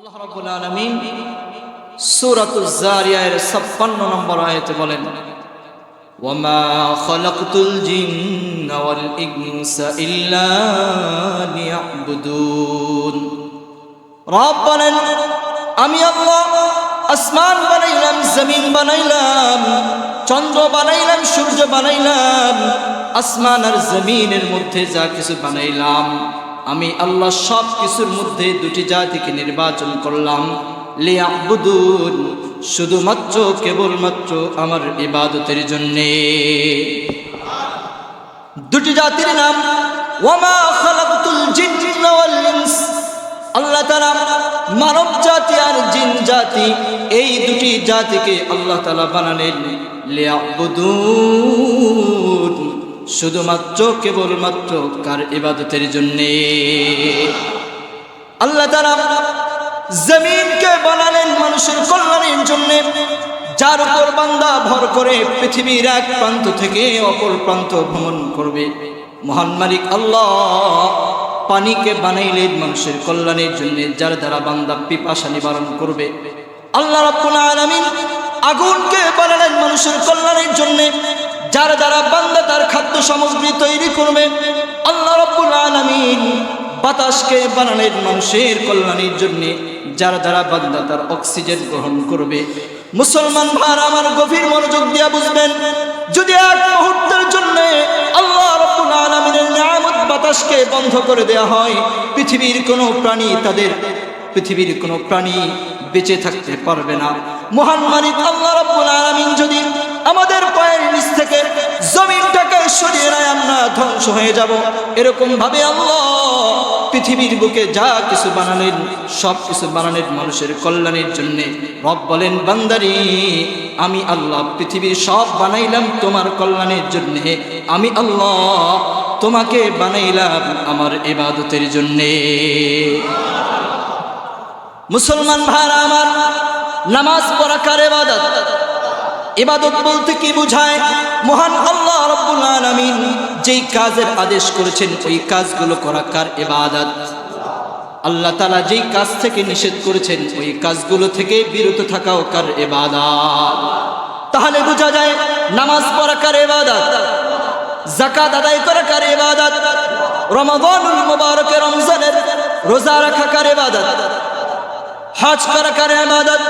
আল্লাহ রাব্বুল আলামিন সূরাতুজ যারিয়াতের 56 নম্বর আয়াতে বলেন, ওয়ামা খালাকতুল জিন্না ওয়াল ইনসা ইল্লা লিয়াবুদুন। রব বলেন, আমি আল্লাহ আসমান বানাইলাম, জমিন বানাইলাম, চন্দ্র বানাইলাম, সূর্য বানাইলাম, আসমান আর জমিনের মধ্যে যা কিছু বানাইলাম, আমি আল্লাহ সব কিছুর মধ্যে দুটি জাতিকে নির্বাচন করলাম, লিয়াবুদুন, শুধুমাত্র কেবলমাত্র আমার ইবাদতের জন্যে। দুটি জাতির নাম, ওয়ামা খালাকতুল জিন্না ওয়াল ইনস। আল্লাহ তাআলা মানব জাতি আর জিন জাতি, এই দুটি জাতিকে আল্লাহ তাআলা বানালেন লিয়াবুদুন, শুধুমাত্র কেবলমাত্র কার ইবাদতের জন্যে। আল্লাহ তাআলা জমিনকে বানালেন মানুষের কল্যাণের জন্যে, যার উপর বান্দা ভর করে পৃথিবীর এক প্রান্ত থেকে অপর প্রান্ত ভ্রমণ করবে। মহান মালিক আল্লাহ পানিকে বানাইলেন মানুষের কল্যাণের জন্যে, যার দ্বারা বান্দা পিপাসা নিবারণ করবে। আল্লাহ রাব্বুল আলামিন আগুনকে বানালেন মানুষের কল্যাণের জন্যে, যার দ্বারা বান্দা তার খাদ্য সামগ্রী তৈরি করবে। আল্লাহ রাব্বুল আলামিন বাতাসকে বানালেন মানুষের কল্যাণের জন্যে, যার দ্বারা বান্দা তার অক্সিজেন গ্রহণ করবে। মুসলমান ভাইরা আমার গভীর মনোযোগ দিয়ে বুঝবেন, যদি এক মুহূর্তের জন্য আল্লাহ রাব্বুল আলামিনের নিয়ামত বাতাসকে বন্ধ করে দেয়া হয়, পৃথিবীর কোনো প্রাণী বেঁচে থাকতে পারবে না। মহান মালিক আল্লাহ রাব্বুল আলামিন যদি আমাদের পায়ের নিচ থেকে জমিনটাকে সরিয়ে নেয়, আমরা ধ্বংস হয়ে যাব। এরকম ভাবে আল্লাহ পৃথিবীর বুকে যা কিছু বানালেন, সব কিছু বানালেন মানুষের কল্যাণের জন্যে। রব বলেন, বান্দারি আমি আল্লাহ পৃথিবীর সব বানাইলাম তোমার কল্যাণের জন্যে, আমি আল্লাহ তোমাকে বানাইলাম আমার ইবাদতের জন্যে। মুসলমান ভাইরা আমার, নামাজ পড়া কার ইবাদত? ইবাদত বলতে কি বোঝায়? মহান আল্লাহ রাব্বুল আলামিন যেই কাজের আদেশ করেছেন, ওই কাজগুলো করা কার ইবাদত? আল্লাহ তাআলা যেই কাজ থেকে নিষেধ করেছেন, ওই কাজগুলো থেকে বিরত থাকাও কার ইবাদত? তাহলে বোঝা যায় নামাজ পড়া কার ইবাদত, যাকাত আদায় করা কার ইবাদত, রমাদানুল মুবারকে রমজানের রোজা রাখা কার ইবাদত, হজ করা কার ইবাদত।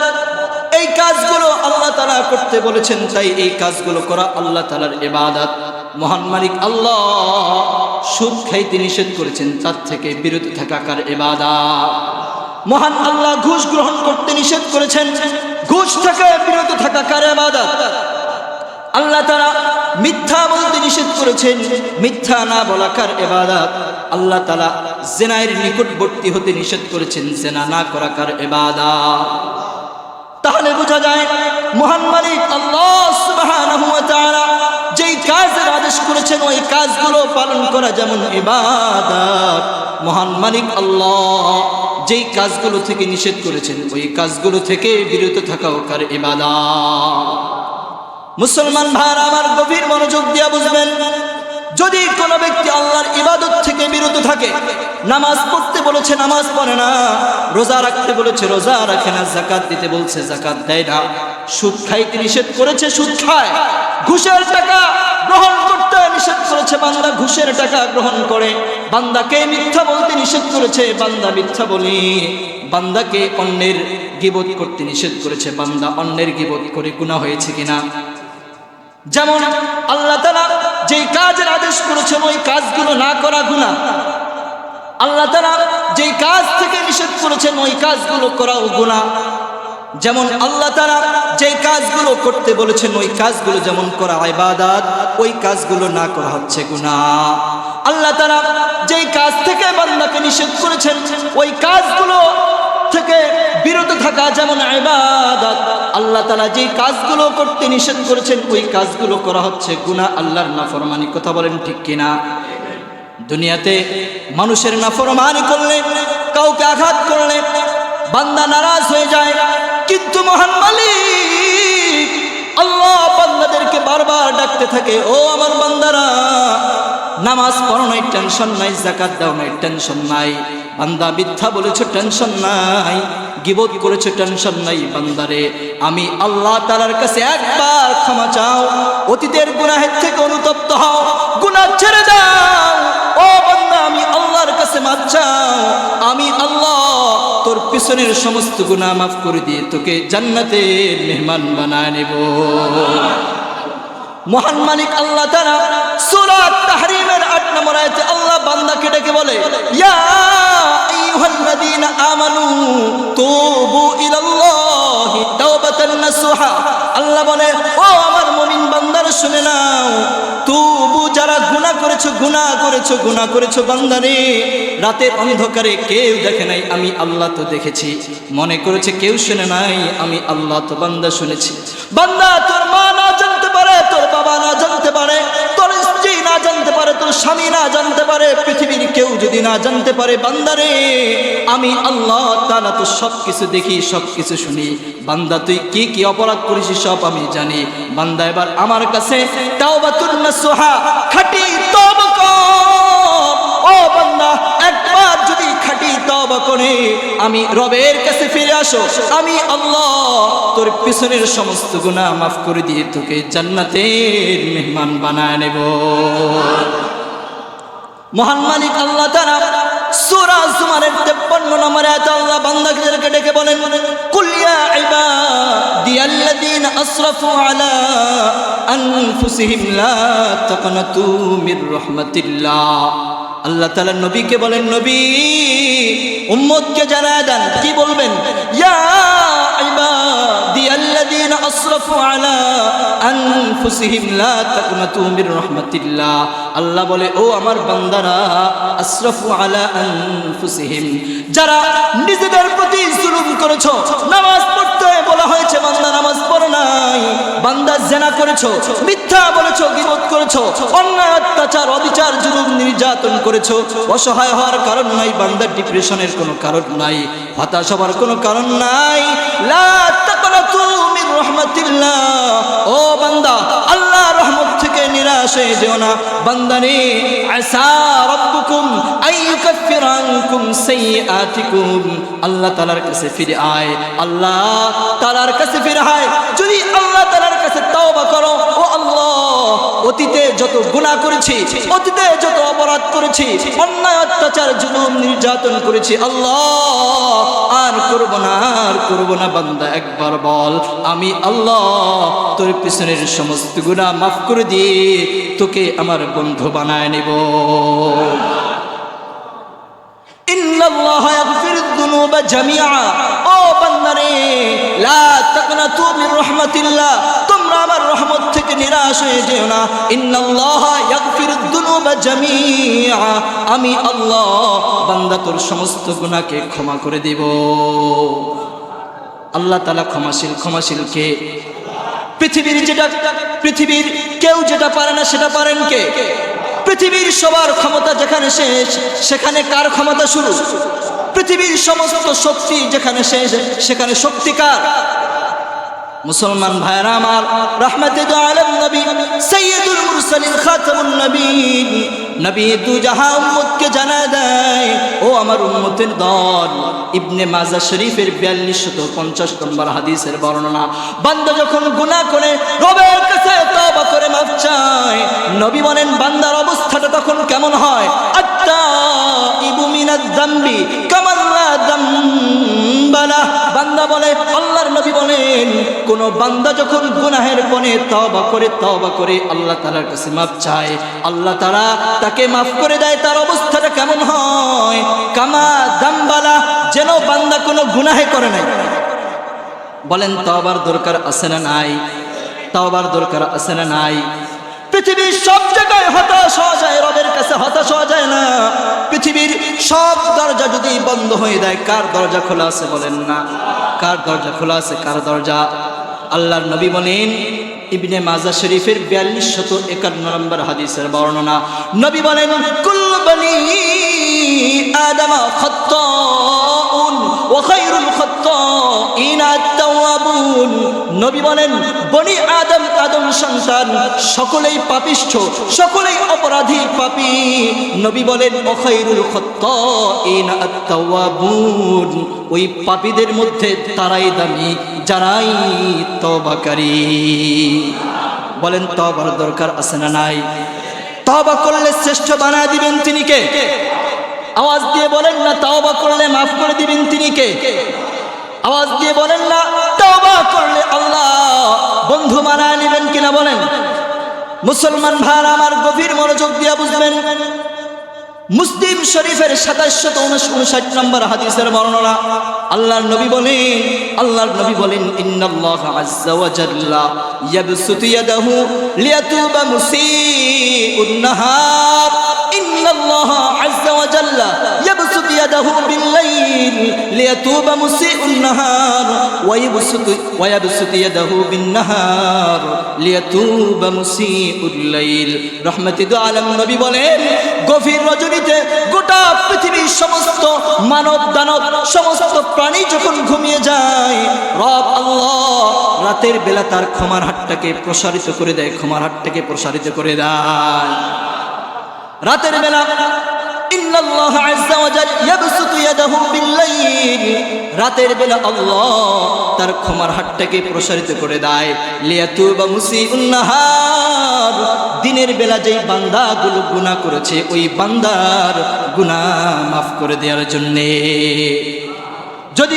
এই কাজগুলো আল্লাহ তাআলা করতে বলেছেন, তাই এই কাজগুলো করা আল্লাহ তাআলার ইবাদত। মহান মালিক আল্লাহ সুদ খাইতে নিষেধ করেছেন, তার থেকে বিরত থাকা কার ইবাদত। মহান আল্লাহ ঘুষ গ্রহণ করতে নিষেধ করেছেন, ঘুষ থেকে বিরত থাকা কার ইবাদত। আল্লাহ তাআলা মিথ্যা বলতে নিষেধ করেছেন, মিথ্যা না বলা কার ইবাদত। আল্লাহ তাআলা জিনার নিকটবর্তী হতে নিষেধ করেছেন, জিনা না করা কার ইবাদত। তাহলে বোঝা যায় মহান মালিক আল্লাহ সুবহানাহু ওয়া তাআলা যেই কাজের আদেশ করেছেন, ওই কাজগুলো পালন করা যেমন ইবাদত, মহান মালিক আল্লাহ যেই কাজগুলো থেকে নিষেধ করেছেন, ওই কাজগুলো থেকে বিরত থাকাও কার ইবাদত। মুসলমান ভাইরা আমার গভীর মনোযোগ দিয়ে বুঝবেন, যদি কোনো ব্যক্তি আল্লাহর ইবাদত থেকে বিরত থাকে, নামাজ পড়তে বলেছে নামাজ পড়ে না, রোজা রাখতে বলেছে রোজা রাখে না, যাকাত দিতে বলছে যাকাত দেয় না, সুদ খাইতে নিষেধ করেছে সুদ খায়, ঘুষের টাকা গ্রহণ করতে নিষেধ করেছে বান্দা ঘুষের টাকা গ্রহণ করে, বান্দাকে মিথ্যা বলতে নিষেধ করেছে বান্দা মিথ্যা বলে, বান্দাকে অন্যের গীবত করতে নিষেধ করেছে, বান্দা অন্যের গীবত করে গুনাহ হয়েছে কিনা? যেমন আল্লাহ তাআলা যেই কাজের আদেশ করেছেন, ওই কাজগুলো না করা গুনাহ। আল্লাহ তাআলা যেই কাজ থেকে নিষেধ করেছেন, ওই কাজগুলো করাও গুনাহ। যেমন আল্লাহ তাআলা যেই কাজগুলো করতে বলেছেন, ওই কাজগুলো যেমন করা ইবাদত, ওই কাজগুলো না করা হচ্ছে গুনাহ। আল্লাহ তাআলা যেই কাজ থেকে বান্দাকে নিষেধ করেছেন, ওই কাজগুলো থেকে বিরত থাকা যেমন ইবাদত। আল্লাহ তাআলা যেই কাজগুলো করতে নিষেধ করেছেন, ওই কাজগুলো করা হচ্ছে গুনাহ, আল্লাহর নাফরমানি। কথা বলেন ঠিক কিনা? দুনিয়াতে মানুষের নাফরমানি করলে, কাউকে আঘাত করলে বান্দা নারাজ হয়ে যায়, কিন্তু মহান মালিক আল্লাহ বান্দাদেরকে বারবার ডাকতে থাকে, ও আমার বান্দারা, নামাজ পড়ো নাই টেনশন নাই, যাকাত দাও নাই টেনশন নাই, বান্দা মিথ্যা বলেছো টেনশন নাই, গীবত করেছো, টেনশন নাই বান্দারে, আমি আল্লাহ তাআলার কাছে একবার ক্ষমা চাও, অতীতের গুনাহের থেকে অনুতপ্ত হও, গুনাহ ছেড়ে দাও। ও বান্দা, আমি আল্লাহর কাছে মাফ চাও, আমি আল্লাহ তোর পিছনের সমস্ত গুনাহ মাফ করে দিয়ে তোকে জান্নাতের মেহমান বানায় নেব। মহান মালিক আল্লাহ তাআলা সূরা তাহরিমের 8 নম্বর আয়াতে আল্লাহ বান্দাকে ডেকে বলে, ইয়া আইয়ুহাল্লাযীনা আমানু তুবু ইলাল্লাহি তাওবাতান নাসুহা। আল্লাহ বলে, ও আমার মুমিন বান্দারা শুনে নাও, তুবু, যারা গুনাহ করেছো বান্দারে, রাতের অন্ধকারে কেউ দেখে নাই, আমি আল্লাহ তো দেখেছি। মনে করেছে কেউ শুনে নাই, আমি আল্লাহ তো বান্দা শুনেছি। বান্দা, তোর মা না জানতে পারে, তোর বাবা না জানতে পারে, তোর স্ত্রী না জানতে পারে, তোর স্বামী না জানতে পারে, পৃথিবীর কেউ যদি না জানতে পারে, বান্দারে আমি আল্লাহ তাআলা তো সব কিছু দেখি, সব কিছু শুনি। বান্দা, তুই কি কি অপরাধ করেছিস সব আমি জানি। বান্দা, এবার আমার কাছে তাওবাতুন নাসুহা, খাঁটি তওবা কর। ও বান্দা, একবার যদি খাঁটি তওবা করে আমি রবের কাছে ফিরে আসো, আমি আল্লাহ তোর পিছনের সমস্ত গুনাহ মাফ করে দিয়ে তোকে জান্নাতের মেহমান বানায় নেব। মহান মালিক আল্লাহ তাআলা সূরা জুমারের 53 নম্বর আয়াতে আল্লাহ বান্দাদেরকে ডেকে বলেন, কুল ইয়া ইবাদিয়াল্লাযীনা আসরাফু আলা আনফুসিহিম লা তাকনাতু মির রাহমাতিল্লাহ। আল্লাহ তাআলা নবীকে বলেন, নবী উম্মতকে জানায় দেন, কি বলবেন? ইয়া ইবাদিয়াল্লাযীনা আসরাফু আলা আনফুসিহিম লা তাকনাতু মির রাহমাতিল্লাহ। আল্লাহ বলে, ও আমার বান্দারা, আসরাফু আলা আনফুসিহিম, যারা নিজেদের প্রতি জুলুম করেছো। নামাজ পড়তে বলা হয়েছে, বান্দা নামাজ পড়ো নাই, বান্দা জিনা করেছো, মিথ্যা বলেছো, গীবত করেছো, অন্যায় অত্যাচার অবিচার জুলুম নির্যাতন করেছো। অসহায় হওয়ার কারণ নাই, বান্দার ডিপ্রেশনের কোনো কারণ নাই, হতাশ হওয়ার কোনো কারণ নাই। লা তাকনাতু মির রাহমাতিল্লাহ। ও বান্দা, আল্লাহর রহমত থেকে নিরাশ হয়ে যেও না। বান্দারে, আসা রাব্বুকুম আইয়ুকাফফিরা আনকুম সাইয়্যাতিকুম। আল্লাহ তাআলার কাছে ফিরে আয়, আল্লাহ তাআলার কাছে ফিরে আয়। যদি আল্লাহ তাআলার কাছে তওবা করো, ও আল্লাহ, অতীতে যত গুনাহ করেছি, অতীতে যত অপরাধ করেছি, অন্যায় অত্যাচার জুলুম নির্যাতন করেছি, আল্লাহ আর করব না। বান্দা, একবার বল, আমি আল্লাহ তোর পিছনের সমস্ত গুনাহ মাফ করে দিয়ে তোকে আমার বন্ধু বানায় নেব। ইন্নাল্লাহা ইয়াগফিরুদ যুনুবা জামিআ। ও বান্দারে, লা তাকনাতু মির রাহমাতিল্লাহ, তোমরা আমার রহমত থেকে নিরাশ হয়ে যেও না। ইন্নাল্লাহা ইয়াগফিরুদ যুনুবা জামিআ, আমি আল্লাহ বান্দা তোর সমস্ত গুনাহকে ক্ষমা করে দেব। আল্লাহ তাআলা ক্ষমাশীল কে? পৃথিবীর কেউ যেটা পারে না সেটা পারেন কে? পৃথিবীর সবার ক্ষমতা যেখানে শেষ, সেখানে কার ক্ষমতা শুরু? পৃথিবীর সমস্ত শক্তি যেখানে শেষ, সেখানে শক্তি কার? মুসলমান ভাইরা আমার, রাহমাতুল আলামিন নবী সাইয়্যিদুল মুরসালিন খাতামুন নবীন, নবী দু জাহান উম্মতকে জানায় দেয়, ও আমার উম্মতের দল। ইবনে মাজাহ শরীফের 4250 নম্বর হাদিসের বর্ণনা। বান্দা যখন গুনাহ করে রবের কাছে তওবা করে মাফ চায়, নবী বলেন বান্দার অবস্থাটা তখন কেমন হয়? আত্তাইবু মিনাজ যামবি কামা লা যামবালা। বান্দা বলে, আল্লাহর নবী বলেন, কোন বান্দা যখন গুনাহের পরে তওবা করে আল্লাহ তাআলার কাছে মাফ চায়, আল্লাহ তাআলা তাকে মাফ করে দেয়। তার অবস্থাটা কেমন হয়? কামা যামবালা, যেন বান্দা কোনো গুনাহে করে নাই। বলেন, তওবার দরকার আছে না নাই? তওবার দরকার আছে না নাই? পৃথিবীর সব জায়গায় হতাশ হওয়া যায়, রবের কাছে হতাশ হওয়া যায় না। পৃথিবীর সব দরজা যদি বন্ধ হয়ে দেয়, কার দরজা খোলা আছে বলেন না? কার দরজা খোলা আছে? কার দরজা? আল্লাহর নবী বলেন, ইবনে মাজাহ শরীফের 4251 নম্বর হাদিসের বর্ণনা। নবী বলেন, কুল্লু বনি আদম খাত্তাউন ওয়া খায়রুল খাত্তাইনা আত-তাওয়াবুন। নবী বলেন বনি আদম আদম সন্তান সকলেই পাপিষ্ঠ, সকলেই অপরাধী পাপী। নবী বলেন খায়রুল খাত্তাইনা আত-তাওয়াবুন, ওই পাপীদের মধ্যে তারাই দামি যারাই তওবাকারী। বলেন তওবার দরকার আছে না নাই? তওবা করলে শ্রেষ্ঠ বানায় দিবেন তিনি কে? আওয়াজ দিয়ে বলেন না তওবা করলে মাফ করে দিবেন তিনি কে? আওয়াজ দিয়ে বলেন না তওবা করলে আল্লাহ বন্ধু বানায় নেবেন কিনা বলেন? মুসলমান ভাইরা আমার গভীর মনোযোগ দিয়ে বুঝবেন। মুসলিম শরীফের 2759 নম্বর হাদিসের বর্ণনা। আল্লাহর নবী বলেন ইন্নাল্লাহা আযজা ওয়া জাল্লা ইয়াবসুতু ইয়াদাহু লিয়াতুবা মুসিউন নাহার। ইন্নাল্লাহা আযজা ওয়া জাল্লা ইয়াবসুতু ইয়াদাহু বিল-লাইল লিয়াতুবা মুসিউন নাহার ওয়া ইয়াবসুতু ইয়াদাহু বিন-নাহার লিয়াতুবা মুসিউল-লাইল। রাহমাতুল আলাম নবী বলেন গভীর রজনীতে গোটা পৃথিবীর সমস্ত মানব দানব সমস্ত প্রাণী যখন ঘুমিয়ে যায়, রব আল্লাহ রাতের বেলা তার ক্ষমার হাতটাকে প্রসারিত করে দেয়, ক্ষমার হাতটাকে প্রসারিত করে দেয় রাতের বেলা। ইন্নাল্লাহ আযজা ওয়া জাল ইয়াবসুতু ইয়াদাহু বিল-লাইল, রাতের বেলা আল্লাহ তার ক্ষমার হাতটাকে প্রসারিত করে দেয় লিয়াতুবা মুসিউন নাহার, দিনের বেলা যেই বান্দাগুলো গুনাহ করেছে ওই বান্দার গুনাহ মাফ করে দেওয়ার জন্য। যদি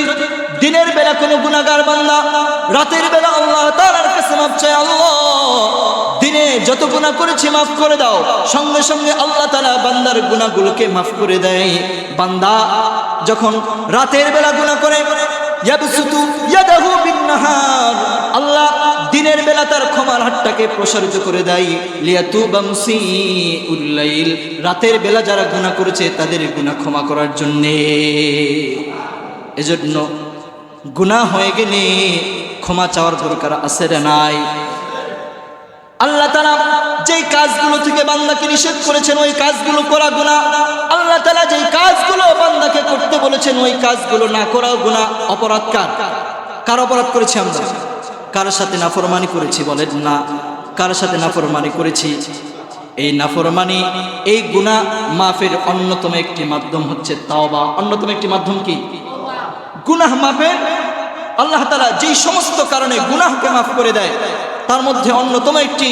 দিনের বেলা কোনো গুনাহগার বান্দা রাতের বেলা আল্লাহ তাআলার কাছে মাফ চায়, আল্লাহ দিনে যত গুনাহ করেছি মাফ করে দাও, সঙ্গে সঙ্গে আল্লাহ তাআলা বান্দার গুনাহগুলোকে মাফ করে দেয়। বান্দা যখন রাতের বেলা গুনাহ করে ইয়াবসুতু ইয়াদাহু বিন-নাহার, আল্লাহ দিনের বেলা তার ক্ষমার হাতটাকে প্রসারিত করে দেয় লিয়াতুবা মুসিউল-লাইল, রাতের বেলা যারা গুনাহ করেছে তাদের গুনাহ ক্ষমা করার জন্য। এজন্য গুনাহ হয়ে গেলে ক্ষমা চাওয়ার দরকার আছে না নাই? আল্লাহ তাআলা যেই কাজগুলো থেকে বান্দাকে নিষেধ করেছেন ওই কাজগুলো করা গুনাহ, আল্লাহ তাআলা যেই কাজগুলো বান্দাকে করতে বলেছেন ওই কাজগুলো না করাও গুনাহ। অপরাধ কার অপরাধ করেছি আমরা? কার সাথে নাফরমানি করেছি বলেন না? কার সাথে নাফরমানি করেছি? এই নাফরমানি এই গুনাহ মাফের অন্যতম একটি মাধ্যম হচ্ছে তাওবা। অন্যতম একটি মাধ্যম কি? গুনাহ মাফের আল্লাহ তাআলা যেই সমস্ত কারণে গুনাহকে মাফ করে দেয় তার মধ্যে অন্যতম একটি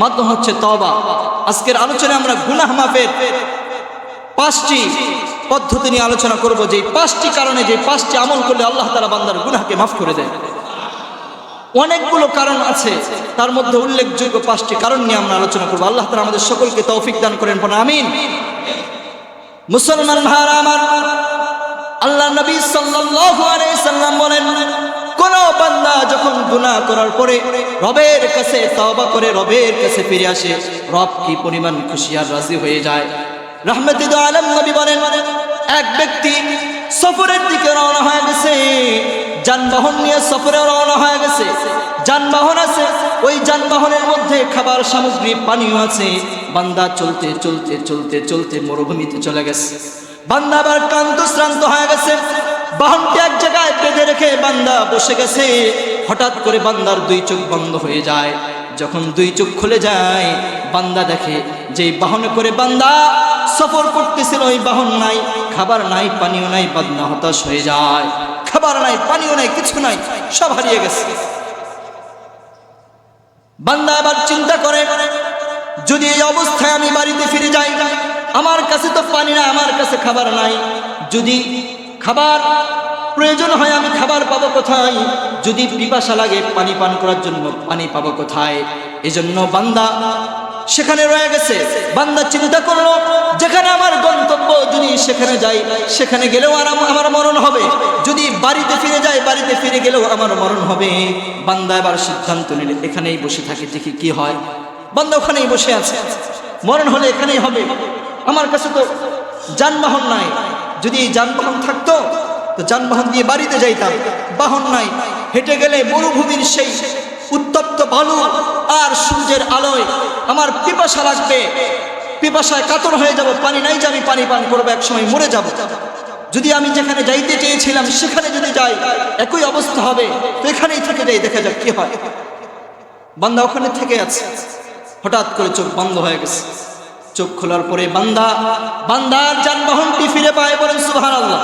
মাধ্যম হচ্ছে তওবা। আজকের আলোচনায় আমরা গুনাহ মাফের 5টি পদ্ধতি নিয়ে আলোচনা করব, যে 5টি কারণে যে 5টি আমল করলে আল্লাহ তাআলা বান্দার গুনাহকে মাফ করে দেয়। অনেকগুলো কারণ আছে, তার মধ্যে উল্লেখযোগ্য 5টি কারণ নিয়ে আমরা আলোচনা করব। আল্লাহ তাআলা আমাদের সকলকে তৌফিক দান করেন, বলেন আমিন। মুসলমান ভাইরা আমার, আল্লাহ নবী সাল্লাল্লাহু আলাইহি সাল্লাম বলেন কোন বান্দা যখন গুনাহ করার পরে রবের কাছে তওবা করে রবের কাছে ফিরে আসে, রব কি পরিমাণ খুশি আর রাজি হয়ে যায়। রাহমাতুল আলাম নবী বলেন এক ব্যক্তি সফরের দিকে রওনা হয়ে গেছে, যানবাহন নিয়ে সফরে রওনা হয়ে গেছে, যানবাহন আছে, ওই যানবাহনের মধ্যে খাবার সামগ্রী পানিও আছে। বান্দা চলতে চলতে চলতে চলতে মরুভূমিতে চলে গেছে। বান্দা আবার ক্লান্ত শ্রান্ত হয়ে গেছে, বাহনটি এক জায়গায় বেঁধে রেখে বান্দা বসে গেছে। হঠাৎ করে বান্দার 2 চোখ বন্ধ হয়ে যায়। যখন 2 চোখ খুলে যায় বান্দা দেখে যে বাহনে করে বান্দা সফর করতেছিল ওই বাহন নাই, খাবার নাই, পানিও নাই। বান্দা হতাশ হয়ে যায়, খাবার নাই, পানিও নাই, কিছু নাই, সব হারিয়ে গেছে। বান্দা আবার চিন্তা করে যদি এই অবস্থায় আমি বাড়িতে ফিরে যাই, আমার কাছে তো পানি না, আমার কাছে খাবার নাই, যদি খাবার প্রয়োজন হয় আমি খাবার পাবো কোথায়? যদি পিপাসা লাগে পানি পান করার জন্য পানি পাবো কোথায়? এজন্য বান্দা সেখানে রয়ে গেছে। বান্দা চিন্তা করলো যেখানে আমার গন্তব্য, যদি সেখানে যাই সেখানে গেলেও আমার মরণ হবে, যদি বাড়িতে ফিরে যাই বাড়িতে ফিরে গেলেও আমার মরণ হবে। বান্দা এবার সিদ্ধান্ত নিল এখানেই বসে থাকি, দেখি কি হয়। বান্দা ওখানেই বসে আছে, মরণ হলে এখানেই হবে। আমার কাছে তো যানবাহন নাই, যদি এই যানবাহন থাকতো তো যানবাহন দিয়ে বাড়িতে যাইতাম, বাহন নাই। হেঁটে গেলে মরুভূমির সেই উত্তপ্ত বালু আর সূর্যের আলোয় আমার পিপাসা লাগবে, পিপাসায় কাতর হয়ে যাব, পানি নাই যে আমি পানি পান করবো, এক সময় মরে যাব। যদি আমি যেখানে যাইতে চেয়েছিলাম সেখানে যদি যাই একই অবস্থা হবে, তো এখানেই থেকে যাই, দেখা যাক কি হয়। বান্দা ওখানে থেকে আছে, হঠাৎ করে চোখ বন্ধ হয়ে গেছে। চোখ খোলার পরে বান্দার যানবাহনটি ফিরে পায়। বলেন সুবহানাল্লাহ।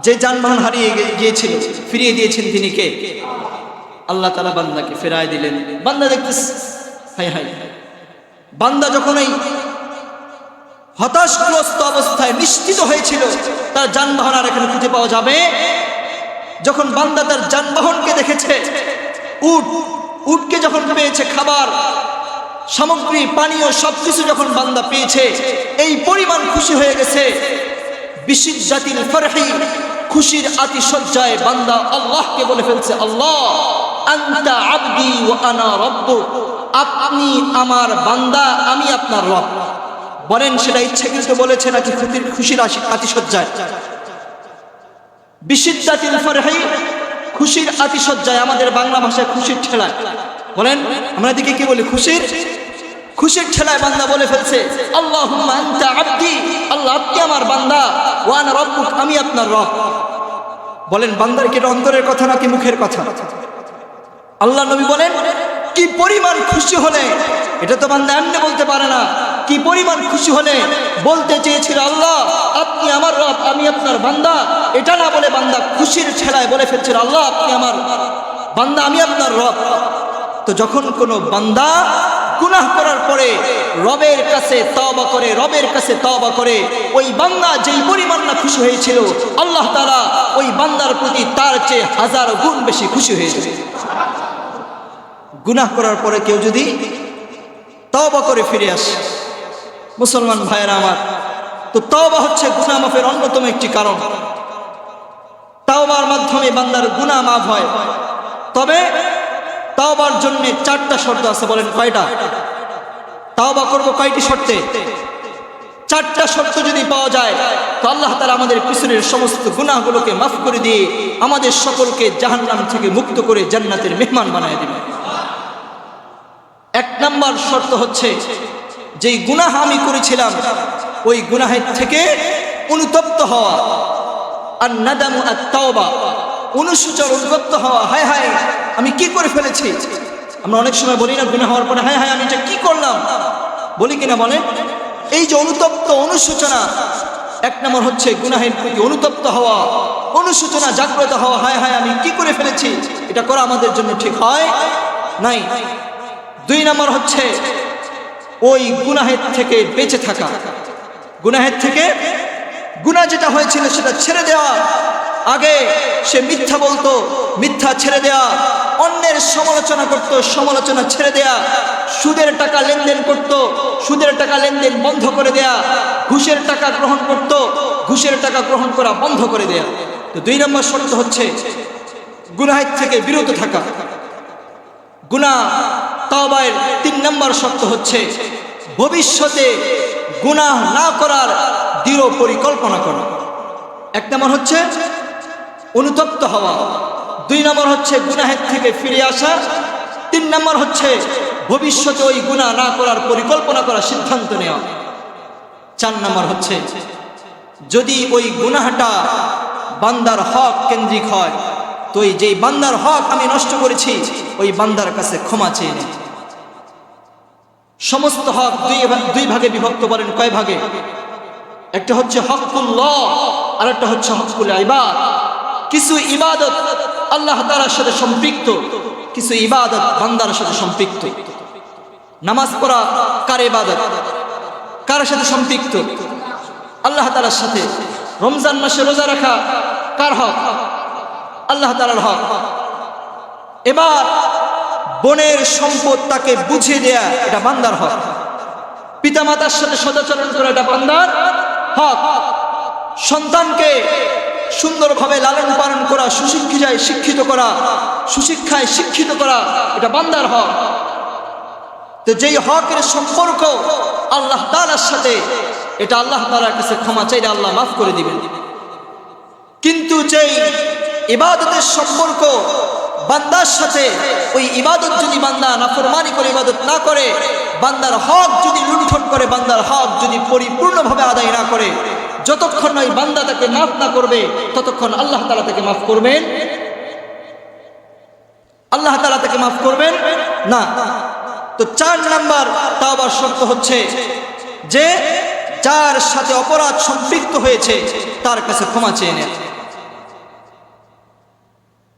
যে যানবাহন হারিয়ে গিয়েছিল ফিরিয়ে দিয়েছেন তিনি কে? আল্লাহ তাআলা বান্দাকে ফেরায় দিলেন। বান্দা দেখতেছে, হায় হায়। বান্দা যখন এই হতাশগ্রস্ত অবস্থায় নিশ্চিত হয়েছিল তার যানবাহন আর এখানে খুঁজে পাওয়া যাবে, যখন বান্দা তার যানবাহনকে দেখেছে, উটকে যখন পেয়েছে, খাবার সামগ্রী পানীয় সবকিছু যখন বান্দা পেয়েছে, এই পরিমাণ খুশি হয়ে গেছে। বিশিদ্দাতিল ফরহি, খুশির আতিশয্যায় বান্দা আল্লাহকে বলে ফেলছে, আল্লাহ আনতা আবদি ওয়া আনা রাব্বুক, আপনি আমার বান্দা, আমি আপনার রব। বলেন সেটা ইচ্ছাকৃত বলেছে নাকি খুশির আতিশয্যায়? বিশিদ্দাতিল ফরহি, খুশির আতিশয্যায়, আমাদের বাংলা ভাষায় খুশির ঠেলায়। বলেন আমরা এদিকে কি বলি? খুশির ঠেলায় বান্দা বলে ফেলছে, আল্লাহুম্মা আনতা আবদি, আল্লাহ আপনি আমার বান্দা, ওয়া আনা রাব্বুক, আমি আপনার রব। বলেন বান্দার কি এটা অন্তরের কথা নাকি মুখের কথা? আল্লাহ নবী বলেন কি পরিমাণ খুশি হলে, এটা তো বান্দা এমনি বলতে পারে না, কি পরিমাণ খুশি হলে বলতে চেয়েছিল আল্লাহ আপনি আমার রব, আমি আপনার বান্দা, এটা না বলে বান্দা খুশির ঠেলায় বলে ফেলছিল আল্লাহ আপনি আমার বান্দা, আমি আপনার রব। তো যখন কোনো বান্দা গুনাহ করার পরে রবের কাছে তওবা করে, ওই বান্দা যেই পরিমাণ না খুশি হয়েছিল, আল্লাহ তাআলা ওই বান্দার প্রতি তার চেয়ে 1000 গুণ বেশি খুশি হয়েছে। গুনাহ করার পরে কেউ যদি তওবা করে ফিরে আসে, মুসলমান ভাইয়েরা আমার, তো তওবা হচ্ছে গুনাহ মাফের অন্যতম একটি কারণ। তওবার মাধ্যমে বান্দার গুনাহ মাফ হয়। তবে তওবার জন্য 4টা শর্ত আছে। বলেন কয়টা? তওবা করব কয়টি শর্তে? 4টা শর্ত যদি পাওয়া যায় তো আল্লাহ তাআলা আমাদের পিছনের সমস্ত গুনাহগুলোকে মাফ করে দিয়ে আমাদের সকলকে জাহান্নাম থেকে মুক্ত করে জান্নাতের মেহমান বানায় দিবেন। 1 নাম্বার শর্ত হচ্ছে, যেই গুনাহ আমি করেছিলাম ওই গুনাহের থেকে অনুতপ্ত হওয়া। আর নাদামু আত-তাওবা, অনুশোচনা, অনুতপ্ত হওয়া, হায় হায় আমি কি করে ফেলেছি। আমরা অনেক সময় বলি না গুনাহ হওয়ার পরে, হায় হায় আমি এটা কি করলাম, বলি কিনা বলেন? এই যে অনুতপ্ত, অনুশোচনা, 1 নম্বর হচ্ছে গুনাহের প্রতি অনুতপ্ত হওয়া, অনুশোচনা জাগ্রত হওয়া, হায় হায় আমি কি করে ফেলেছি, এটা করা আমাদের জন্য ঠিক হয় নাই। 2 নম্বর হচ্ছে ওই গুনাহের থেকে বেঁচে থাকা, গুনাহের থেকে, গুনাহ যেটা হয়েছিল সেটা ছেড়ে দেওয়া। আগে সে মিথ্যা বলতো, মিথ্যা ছেড়ে দেয়া, অন্যের সমালোচনা করত, সমালোচনা ছেড়ে দেয়া, সুদের টাকা লেনদেন করত, সুদের টাকা লেনদেন বন্ধ করে দেয়া, ঘুষের টাকা গ্রহণ করত, ঘুষের টাকা গ্রহণ করা বন্ধ করে দেয়া। তো 2 নম্বর শর্ত হচ্ছে গুনাহের থেকে বিরত থাকা। গুনাহ তওবার 3 নম্বর শর্ত হচ্ছে ভবিষ্যতে গুনাহ না করার দৃঢ় পরিকল্পনা করা। 1 নম্বর হচ্ছে অনুতপ্ত হওয়া, 2 নম্বর হচ্ছে গুনাহের থেকে ফিরে আসা, 3 নম্বর হচ্ছে ভবিষ্যতে ওই গুনাহ না করার পরিকল্পনা করা, সিদ্ধান্ত নেওয়া। 4 নম্বর হচ্ছে যদি ওই গুনাহটা বান্দার হক কেন্দ্রিক হয়, তো এই যেই বান্দার হক আমি নষ্ট করেছি ওই বান্দার কাছে ক্ষমা চেয়ে নেই। সমস্ত হক 2 ভাগে বিভক্ত। বলেন কয় ভাগে? একটা হচ্ছে হকুল্লাহ আর একটা হচ্ছে হকুল ইবাদ। কিছু ইবাদত আল্লাহ তাআলার সাথে সম্পৃক্ত, কিছু ইবাদত বান্দার সাথে সম্পৃক্ত। নামাজ পড়া কার ইবাদত? কার সাথে সম্পৃক্ত? আল্লাহ তাআলার সাথে। রমজান মাসে রোজা রাখা কার হক? আল্লাহ তাআলার হক। এবার বোনের সম্পদ তাকে বুঝিয়ে দেয়া, এটা বান্দার হক। পিতামাতার সাথে সদাচরণ করা, এটা বান্দার হক। সন্তানকে সুন্দরভাবে লালন পালন করা, সুশিক্ষায় শিক্ষিত করা, সুশিক্ষায় শিক্ষিত করা, এটা বান্দার হক। তো যেই হকের সম্পর্ক আল্লাহ তাআলার সাথে, এটা আল্লাহ তাআলার কাছে ক্ষমা চাইলে আল্লাহ মাফ করে দিবেন। কিন্তু যেই ইবাদতের সম্পর্ক বান্দার সাথে, ওই ইবাদত যদি বান্দা নাফরমানি করে ইবাদত না করে, বান্দার হক যদি লুণ্ঠন করে, বান্দার হক যদি পরিপূর্ণভাবে আদায় না করে, যতক্ষণ ওই বান্দা তাকে মাফ না করবে ততক্ষণ আল্লাহ তাআলা তাকে মাফ করবেন, আল্লাহ তাআলা তাকে মাফ করবেন না। তো 4 নাম্বার তাওবার শর্ত হচ্ছে যে যার সাথে অপরাধ সম্পৃক্ত হয়েছে তার কাছে ক্ষমা চেয়ে নেয়।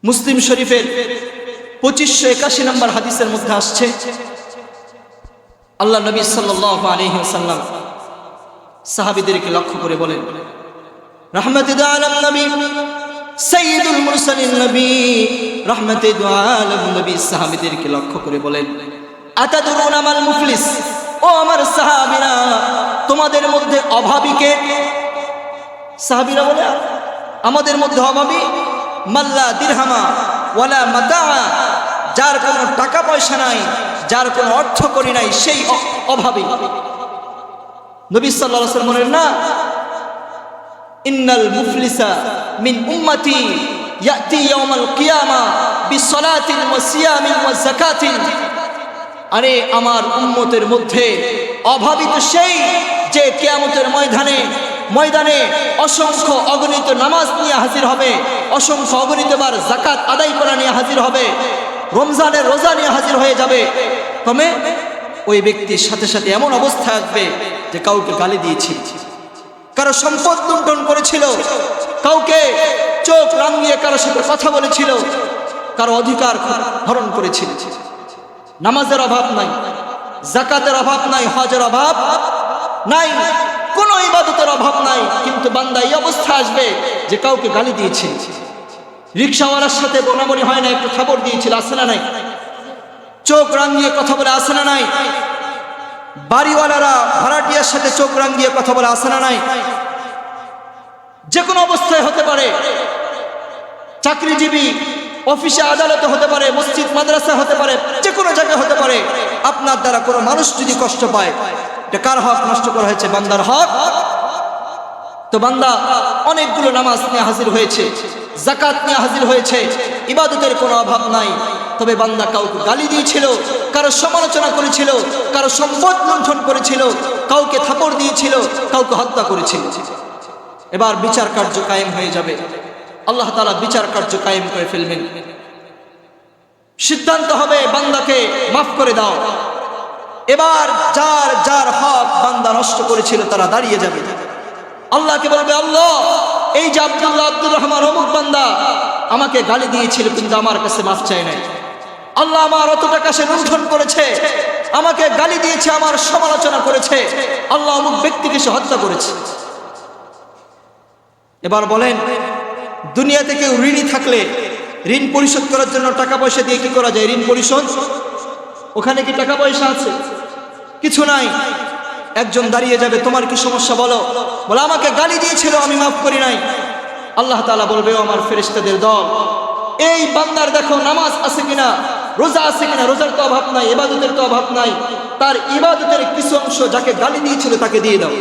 মুসলিম শরীফের 2581 নম্বর হাদিসের মধ্যে আসছে, আল্লাহ নবী সাল্লাল্লাহু আলাইহি ওয়াসাল্লাম সাহাবীদেরকে লক্ষ্য করে বলেন, রাহমাতুল আলামিন নবী সাইয়্যিদুল মুরসালিন নবী রাহমাতুল আলামিন নবী সাহাবীদেরকে লক্ষ্য করে বলেন, আতাদুরুনা মাল মুফলিস, ও আমার সাহাবীরা তোমাদের মধ্যে অভাবী কে? সাহাবীরা বলে, আমাদের মধ্যে অভাবী মাল্লা দিরহামা ওয়ালা মাতাআ, যার কোনো টাকা পয়সা নাই, যার কোনো অর্থ করি নাই, সেই অভাবী। নবী সাল্লাল্লাহু আলাইহি ওয়াসাল্লাম বলেন, না, ইন্নাল মুফলিসা মিন উম্মতি ইয়াতি ইয়াউমাল কিয়ামা বিসসালাতিন ওয়া সিয়ামিন ওয়া যাকাতিন, আরে আমার উম্মতের মধ্যে অভাবী তো সেই যে কিয়ামতের ময়দানে অসংখ্য অগণিত নামাজ নিয়ে হাজির হবে, অসংখ্য অগণিতবার যাকাত আদায় করা নিয়ে হাজির হবে, রমজানের রোজা নিয়ে হাজির হয়ে যাবে। তবে ওই ব্যক্তির সাথে সাথে এমন অবস্থা আসবে যে কাউকে গালি দিয়েছিল, কারো সম্পদ লুণ্ঠন করেছিল, কাউকে চোখ রাঙিয়ে কারো সাথে কথা বলেছিল, কারো অধিকার হরণ করেছিল। নামাজের অভাব নাই, যাকাতের অভাব নাই, হজের অভাব নাই, কোনো ইবাদতের অভাব নাই, কিন্তু বান্দা এই অবস্থা আসবে যে কাউকে গালি দিয়েছে, রিকশাওয়ালার সাথে বোনাবনি হয় না, একটু খবর দিয়েছিল, আসে না নাই? চোখ রাঙিয়ে কথা বলে, আসে না নাই? বাড়িওয়ালারা ভাড়াটিয়ার সাথে চোখ রাঙিয়ে কথা বলে, আসে না নাই? যে কোনো অবস্থায় হতে পারে, চাকরিজীবী অফিসে আদালতে হতে পারে, মসজিদ মাদ্রাসা হতে পারে, যে কোনো জায়গায় হতে পারে। আপনার দ্বারা কোনো মানুষ যদি কষ্ট পায়, এটা কার হক নষ্ট করা হয়েছে? বান্দার হক। তো বান্দা অনেকগুলো নামাজ নিয়ে হাজির হয়েছে, যাকাত নিয়ে হাজির হয়েছে, ইবাদতের কোনো অভাব নাই, তবে বান্দা কাউকে গালি দিয়েছিল, কারো সমালোচনা করেছিল, কারো সম্পদ লুণ্ঠন করেছিল, কাউকে থাপড় দিয়েছিল, কাউকে হত্যা করেছিল। এবার বিচার কার্য কায়েম হয়ে যাবে, আল্লাহ তাআলা বিচার কার্য কায়েম করে ফেলবেন। সিদ্ধান্ত হবে বান্দাকে মাফ করে দাও। এবার যার যার হক বান্দা নষ্ট করেছিল তারা দাঁড়িয়ে যাবে, আল্লাহকে বলবে, আল্লাহ, এই যে আব্দুর রহমান অমুক বান্দা আমাকে গালি দিয়েছিল কিন্তু আমার কাছে মাফ চায় নাই, আল্লাহ আমার অত টাকা সে লুণ্ঠন করেছে, আমাকে গালি দিয়েছে, আমার সমালোচনা করেছে, আল্লাহ অমুক ব্যক্তিকে সে হত্যা করেছে। এবার বলেন, দুনিয়াতে কেউ ঋণী থাকলে ঋণ পরিশোধ করার জন্য টাকা পয়সা দিয়ে কি করা যায়? ঋণ পরিশোধ। ওখানে কি টাকা পয়সা আছে? কিছু নাই। একজন দাঁড়িয়ে যাবে, তোমার কি সমস্যা বলো? বলে, আমাকে গালি দিয়েছিল, আমি মাফ করি নাই। আল্লাহ তাআলা বলবে, ও আমার ফেরেশতাদের দল, এই বান্দার দেখো নামাজ আছে কিনা, রোজা আছে কিনা, রোজার তো অভাব নাই, ইবাদতের তো অভাব নাই, তার ইবাদতের কিছু অংশ যাকে গালি দিয়েছিল তাকে দিয়ে দাও,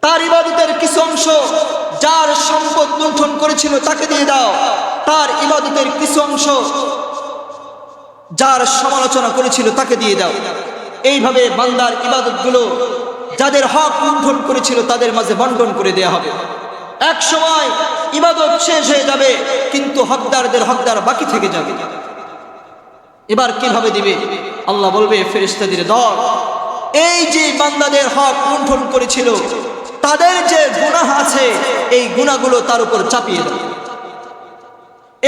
তার ইবাদতের কিছু অংশ যার সম্পদ লুণ্ঠন করেছিল তাকে দিয়ে দাও, তার ইবাদতের কিছু অংশ যার সমালোচনা করেছিল তাকে দিয়ে দাও। এইভাবে বান্দার ইবাদতগুলো যাদের হক লুণ্ঠন করেছিল তাদের মাঝে বন্টন করে দেয়া হবে। এক সময় ইবাদত শেষ হয়ে যাবে, কিন্তু হকদারদের হকদার বাকি থেকে যাবে। এবার কিভাবে দিবে? আল্লাহ বলবে, ফেরেশতাদের দল, এই যে বান্দাদের হক লুণ্ঠন করেছিল তাদের যে গুনাহ আছে, এই গুনাহগুলো তার উপর চাপিয়ে দাও।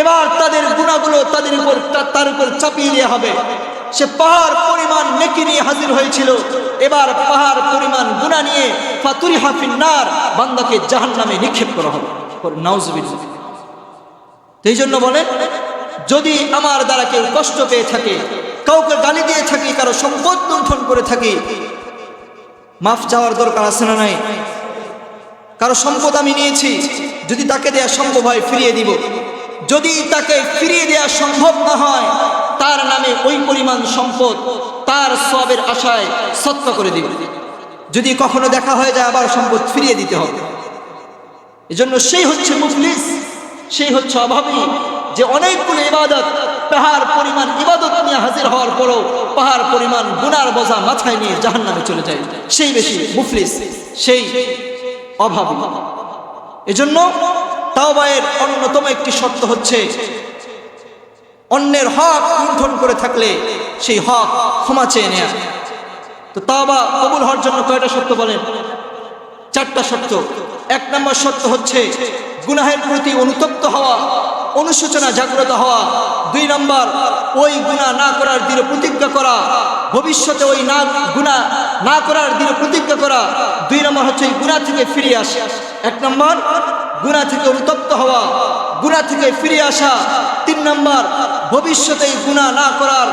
এবার তাদের গুনাহগুলো তার উপর চাপিয়ে দেওয়া হবে। সে পাহাড় পরিমাণ নেকি নিয়ে হাজির হয়েছিল, এবার পাহাড় পরিমাণ গুনাহ নিয়ে ফাতুরিহা ফিন্নার, বান্দাকে জাহান্নামে নিক্ষেপ করা হবে। নাউজুবিল্লাহ। এই জন্য বলেন, যদি আমার দ্বারা কেউ কষ্ট পেয়ে থাকে, কাউকে গালি দিয়ে থাকি, কারো সম্পদ লুণ্ঠন করে থাকি, মাফ চাওয়ার দরকার আছে না নাই? কারো সম্পদ আমি নিয়েছি, যদি তাকে দেয়া সম্ভব হয় ফিরিয়ে দিব, যদি তাকে ফিরিয়ে দেওয়া সম্ভব না হয় তার নামে ওই পরিমাণ সম্পদ তার সওয়াবের আশায় সদকা করে দিব। যদি কখনো দেখা হয়ে যায় আবার সম্পদ ফিরিয়ে দিতে হবে। এজন্য সেই হচ্ছে মুফলিস, সেই হচ্ছে অভাবী, যে অনেকগুলো ইবাদত, পাহাড় পরিমাণ ইবাদত নিয়ে হাজির হওয়ার পরও পাহাড় পরিমাণ গুনার বোঝা মাথায় নিয়ে জাহান্নামে চলে যায়, সেই বেশি মুফলিস, সেই অভাবী। এজন্য তাওবায়ের অন্যতম একটি শর্ত হচ্ছে অন্যের হক লুণ্ঠন করে থাকলে সেই হক ক্ষমা চেয়ে নেয়া। তো তাওবা কবুল হওয়ার জন্য কয়টা শর্ত বলেন? 4টা শর্ত। 1 নম্বর শর্ত হচ্ছে গুনাহের প্রতি অনুতপ্ত হওয়া, অনুশোচনা জাগ্রত হওয়া। 2 নম্বর ওই গুনাহ না করার দৃঢ় প্রতিজ্ঞা করা, ভবিষ্যতে ওই গুনাহ না করার দৃঢ় প্রতিজ্ঞা করা। 2 নম্বর হচ্ছে এই গুনাহ থেকে ফিরে আসা। 1 নম্বর গুনাহ থেকে অনুতপ্ত হওয়া, গুনাহ থেকে ফিরে আসা। 3 নম্বর ভবিষ্যতে এই গুনাহ না করার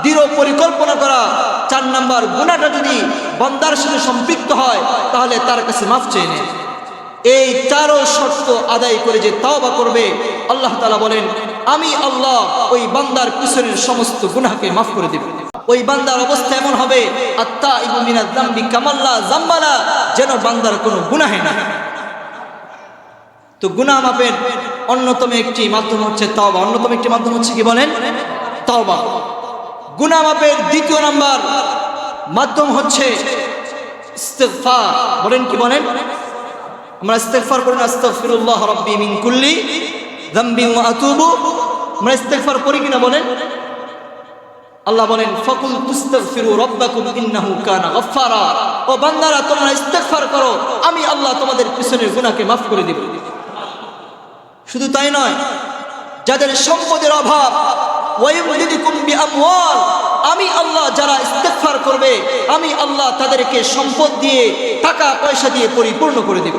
দৃঢ় পরিকল্পনা করা। 4 নম্বর গুনাহটা যদি বান্দার সাথে সম্পৃক্ত হয় তাহলে তার কাছে মাফ চেয়ে নেয়। এই 4 শর্ত আদায় করে যে তাওবা করবে, আল্লাহ তাআলা বলেন আমি আল্লাহ ওই বান্দার পিছনের সমস্ত গুনাহকে মাফ করে দেব। ওই বান্দার অবস্থা এমন হবে আত্তাইবু মিনাজ যামবি কামাল্লা যামবালা, যেন বান্দার কোনো গুনাহে না। তো গুনাহ মাফের অন্যতম একটি মাধ্যম হচ্ছে তাওবা। অন্যতম একটি মাধ্যম হচ্ছে কি বলেন? তাওবা। গুনাহ মাফের 2 নম্বর মাধ্যম হচ্ছে ইস্তিগফার। বলেন কি বলেন? আমরা ইস্তিগফার করি না, আস্তাগফিরুল্লাহ রাব্বি মিন কুল্লি যামবি ওয়া আতুবু। আমরা ইস্তিগফার করি কিনা বলেন? আল্লাহ বলেন ফাকুল তুস্তাগফিরু রাব্বাকুম ইন্নাহু কানা গাফফারা। ও বান্দারা তোমরা ইস্তিগফার করো, আমি আল্লাহ তোমাদের পিছনের গুনাহকে মাফ করে দেব। শুধু তাই নয়, যাদের সম্পদের অভাব ওয়ায়ুমদিদুকুম বিআমওয়াল, আমি আল্লাহ যারা ইস্তিগফার করবে আমি আল্লাহ তাদেরকে সম্পদ দিয়ে, টাকা পয়সা দিয়ে পরিপূর্ণ করে দেব।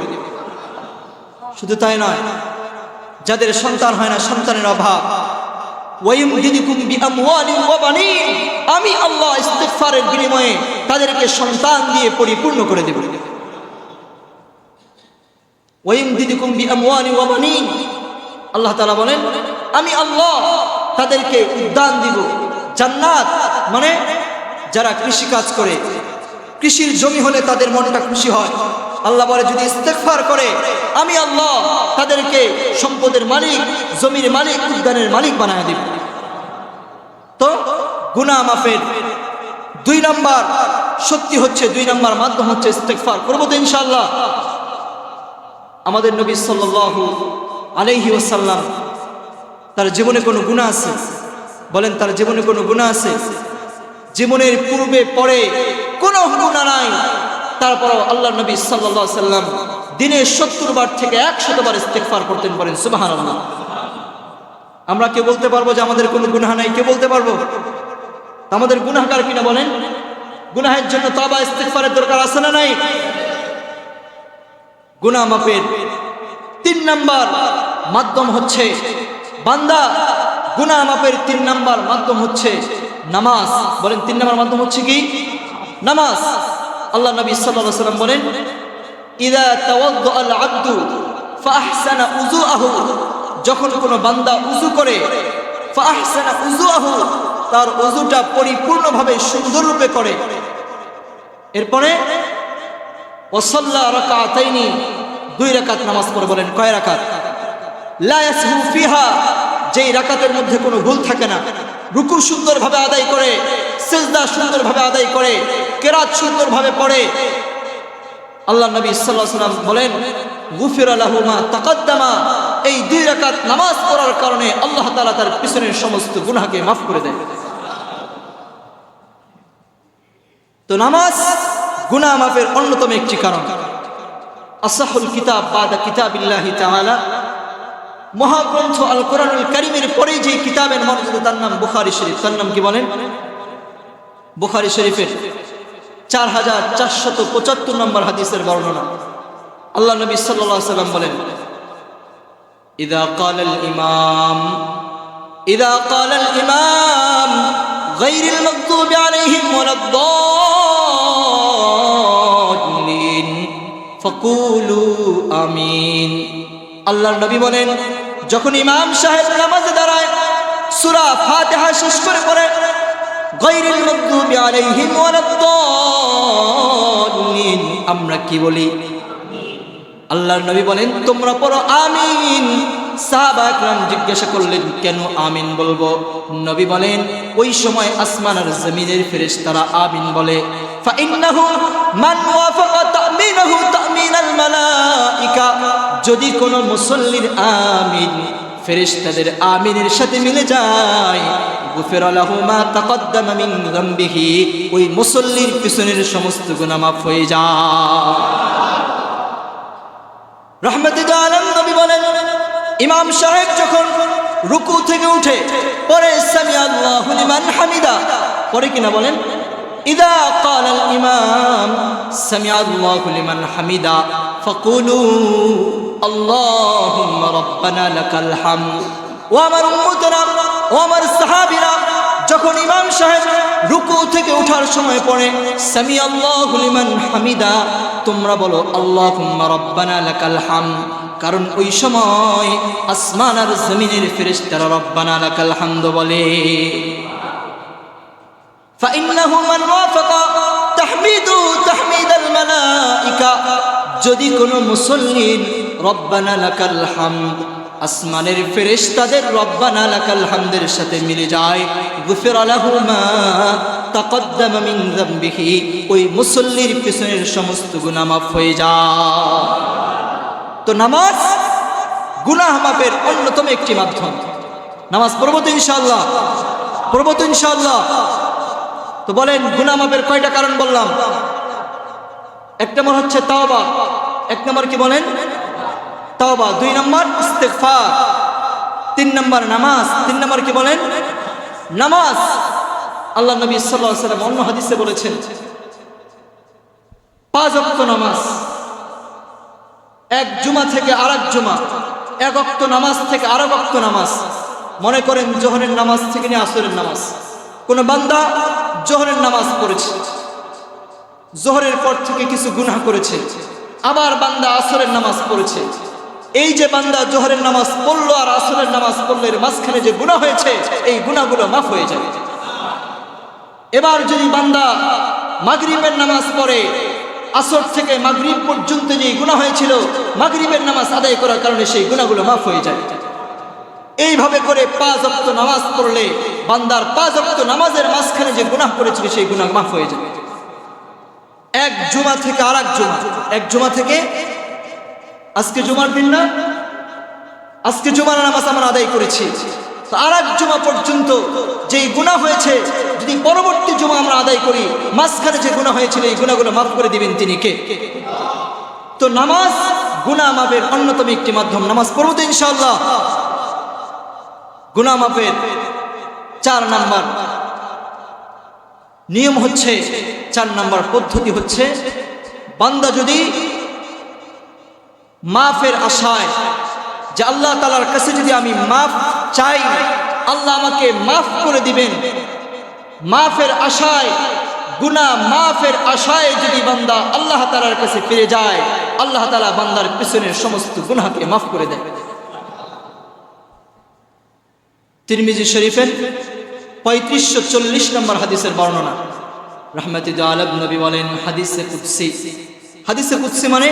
শুধু তাই নয়, যাদের সন্তান হয় না, সন্তানের অভাব, ওয়ায়ুমদিদুকুম বিআমওয়ালিন ওয়া বানিন, আমি আল্লাহ ইস্তিগফারের বিনিময়ে তাদেরকে সন্তান দিয়ে পরিপূর্ণ করে দেব। ওয়ায়ুমদিদুকুম বিআমওয়ালিন ওয়া বানিন, আল্লাহ তাআলা বলেন আমি আল্লাহ তাদেরকে উদ্যান দিব, জান্নাত। মানে যারা কৃষি কাজ করে, কৃষির জমি হলে তাদের মনটা খুশি হয়। আল্লাহ বলে যদি ইস্তিগফার করে আমি আল্লাহ তাদেরকে সম্পদের মালিক, জমির মালিক, উদ্যানের মালিক বানায় দেব। তো গুনাহ মাফের 2 নম্বর শক্তি হচ্ছে, 2 নম্বর মাধ্যম হচ্ছে ইস্তিগফার। করব তো ইনশাআল্লাহ। আমাদের নবী সাল্লাল্লাহু আলাইহি ওয়াসাল্লাম তার জীবনে কোনো গুনাহ আছে? বলেন তার জীবনে কোনো গুনাহ আছে? জীবনের পূর্বে পরে কোনো গুনাহ নাই, তারপরও আল্লাহ নবী সাল্লাল্লাহু আলাইহি ওয়াসাল্লাম দিনে 70 বার থেকে 100 বার ইস্তিগফার করতেন। বলেন সুবহানাল্লাহ। আমরা কে বলতে পারবো যে আমাদের কোনো গুনাহ নাই? কে বলতে পারবো? আমাদের গুনাহগার কিনা বলেন? গুনাহের জন্য তওবা ইস্তিগফারের দরকার আছে না নাই? গুনাহ মাফের 3 নম্বর মাধ্যম হচ্ছে বান্দা, গুনাহ মাফের 3 নম্বর মাধ্যম হচ্ছে নামাজ। বলেন 3 নম্বর মাধ্যম হচ্ছে কি? নামাজ। আল্লাহ নবী সাল্লাল্লাহু আলাইহি ওয়াসাল্লাম বলেন ইযা তাওয়াদ্দাআ আল আবদু ফাআহসানা উযুআহু, যখন কোনো বান্দা উযু করে, ফাআহসানা উযুআহু, তার উযুটা পরিপূর্ণভাবে সুন্দররূপে করে, এরপরে ওয়াসাল্লা রাকাতাইনি, 2 রাকাত নামাজ পড়ে। বলেন কয় রাকাত? লা ইয়াসহু ফিহা, যেই রাকাতের মধ্যে কোনো ভুল থাকে না। রুকু সুন্দরভাবে আদায় করে, সিজদা সুন্দরভাবে আদায় করে, কেরাত সুন্দরভাবে পড়ে। আল্লাহ নবী সাল্লাল্লাহু আলাইহি ওয়াসাল্লাম বলেন গুফিরা লাহু মা তাকাদ্দামা, এই 2 রাকাত নামাজ পড়ার কারণে আল্লাহ তাআলা তার পিছনের সমস্ত গুনাহকে মাফ করে দেন। তো নামাজ গুনাহ মাফের অন্যতম একটি কারণ। আসাহুল কিতাব বাদা কিতাবিল্লাহি তাআলা, মহাগ্রন্থ আল কোরআনুল কারীমের পরে যে কিতাবের মর্যাদা, তার নাম বুখারী শরীফ। তার নাম কি বলেন? বুখারী শরীফের 4475 নম্বর হাদিসের বর্ণনা। আল্লাহ নবী সাল্লাল্লাহু আলাইহি ওয়াসাল্লাম বলেন ইযা ক্বালাল ইমাম গায়রিল মাগদুবি আলাইহিম ওয়ালাদ-দাল্লিন ফাকুলু আমিন। আল্লাহর নবী বলেন যখন ইমাম সাহেব নামাজে দাঁড়ায়, সূরা ফাতিহা শেষ করে পড়ে গায়রিল মাগদুবি আলাইহিম ওয়ালাদ-দাল্লিন, আমরা কি বলি? আল্লাহর নবী বলেন তোমরা পড়ো আমিন। সাহাবা کرام জিজ্ঞাসা করলেন কেন আমিন বলবো? নবী বলেন ওই সময় আসমান আর জমিনের ফেরেশতারা আমিন বলে। فإنه من وافق تأمينه تأمين الملائكة যদি কোনো মুসল্লির আমিন ফেরেশতাদের আমিনের সাথে মিলে যায় গুফিরা লাহু মা তাকদ্দামা মিন যামবিহি ওই মুসল্লির পিছনের সমস্ত গুনাহ মাফ হয়ে যায়। রাহমাতুল আলামিন নবী বলেন ইমাম সাহেব যখন রুকু থেকে উঠে পরে সামি আল্লাহু লিমান হামিদা পরে কিনা বলেন ইদা ক্বালা আল ইমাম সামি আল্লাহু লিমান হামিদা ফাকুলু আল্লাহুম্মা রাব্বানা লাকাল হামদ। ও আমার উম্মতরা ও আমার সাহাবীরা যখন ইমাম সাহেব রুকু থেকে ওঠার সময় পড়ে সামি আল্লাহু লিমান হামিদা তোমরা বলো আল্লাহুম্মা রাব্বানা লাকাল হামদ, কারণ ওই সময় আসমান আর জমিনের ফেরেশতারা রব্বানা লাকাল হামদ বলে। ফাইন্নাহু মান ওয়াফাকা তাহমিদু তাহমিদাল মালাইকা যদি কোনো মুসল্লির রব্বানা লাকাল হামদ আসমানের ফেরেশতাদের রব্বানা লাকাল হামদের সাথে মিলে যায় গুফিরা লাহু মা তাকদ্দামা মিন যামবিহি ওই মুসল্লির পিছনের সমস্ত গুনাহ মাফ হয়ে যায়। তো নামাজ গুনাহ মাফের অন্যতম একটি মাধ্যম। নামাজ পড়ব তো ইনশাআল্লাহ, পড়ব তো ইনশাআল্লাহ। তো বলেন গুনাহ মাফের কয়টা কারণ বললাম? এক নম্বর হচ্ছে তাওবা, এক নম্বর কি বলেন তাওবা, দুই নম্বর ইস্তিগফার, তিন নম্বর নামাজ, তিন নম্বর কি বলেন নামাজ। আল্লাহ নবী সাল্লাল্লাহু আলাইহি ওয়াসাল্লাম অন্য হাদিসে বলেছেন 5 ওয়াক্ত নামাজ, এক জুমা থেকে আরেক জুমা, এক ওয়াক্ত নামাজ থেকে আরেক ওয়াক্ত নামাজ। মনে করেন জোহরের নামাজ থেকে নিয়ে আসরের নামাজ, কোন বান্দা জোহরের নামাজ পড়েছে, জোহরের পর থেকে কিছু গুনাহ করেছে, আবার বান্দা আসরের নামাজ পড়েছে। এই যে বান্দা জোহরের নামাজ পড়লো আর আসরের নামাজ পড়লো এর মাঝখানে যে গুনাহ হয়েছে এই গুনাহগুলো মাফ হয়ে যাবে। এবার যদি বান্দা মাগরিবের নামাজ পড়ে, আসর থেকে মাগরিব পর্যন্ত যে গুনাহ হয়েছিল মাগরিবের নামাজ আদায় করার কারণে সেই গুনাহগুলো মাফ হয়ে যায়। এইভাবে করে 5 ওয়াক্ত নামাজ পড়লে বান্দার 5 ওয়াক্ত নামাজের মাঝখানে যে গুনাহ করেছিল সেই গুনাহ মাফ হয়ে যায়। এক জুমা থেকে আরেক জুমা, এক জুমা থেকে আজকে জুমার দিন না, আজকে জুমার নামাজ আমরা আদায় করেছি, তো আরেক জুমা পর্যন্ত যেই গুনাহ হয়েছে যদি পরবর্তী জুমা আমরা আদায় করি মাঝখানে যে গুনাহ হয়েছিল এই গুনাহগুলো মাফ করে দিবেন তিনি কে? তো নামাজ গুনাহ মাফের অন্যতম একটি মাধ্যম। নামাজ পড়ব তো ইনশাআল্লাহ। গুনাহ মাফের 4 নাম্বার নিয়ম হচ্ছে, 4 নাম্বার পদ্ধতি হচ্ছে বান্দা যদি মাফের আশায় যে আল্লাহ তাআলার কাছে যদি আমি মাফ চাই আল্লাহ আমাকে মাফ করে দিবেন, মাফের আশায় গুনাহ মাফের আশায় যদি বান্দা আল্লাহ তাআলার কাছে ফিরে যায় আল্লাহ তাআলা বান্দার পিছনের সমস্ত গুনাহকে মাফ করে দেন। তিরমিজি শরীফের 3540 নম্বর হাদিসের বর্ণনা। রাহমাতুল্লাহ আলাইহি নবী বলেন হাদিসে কুদসি। হাদিসে কুদসি মানে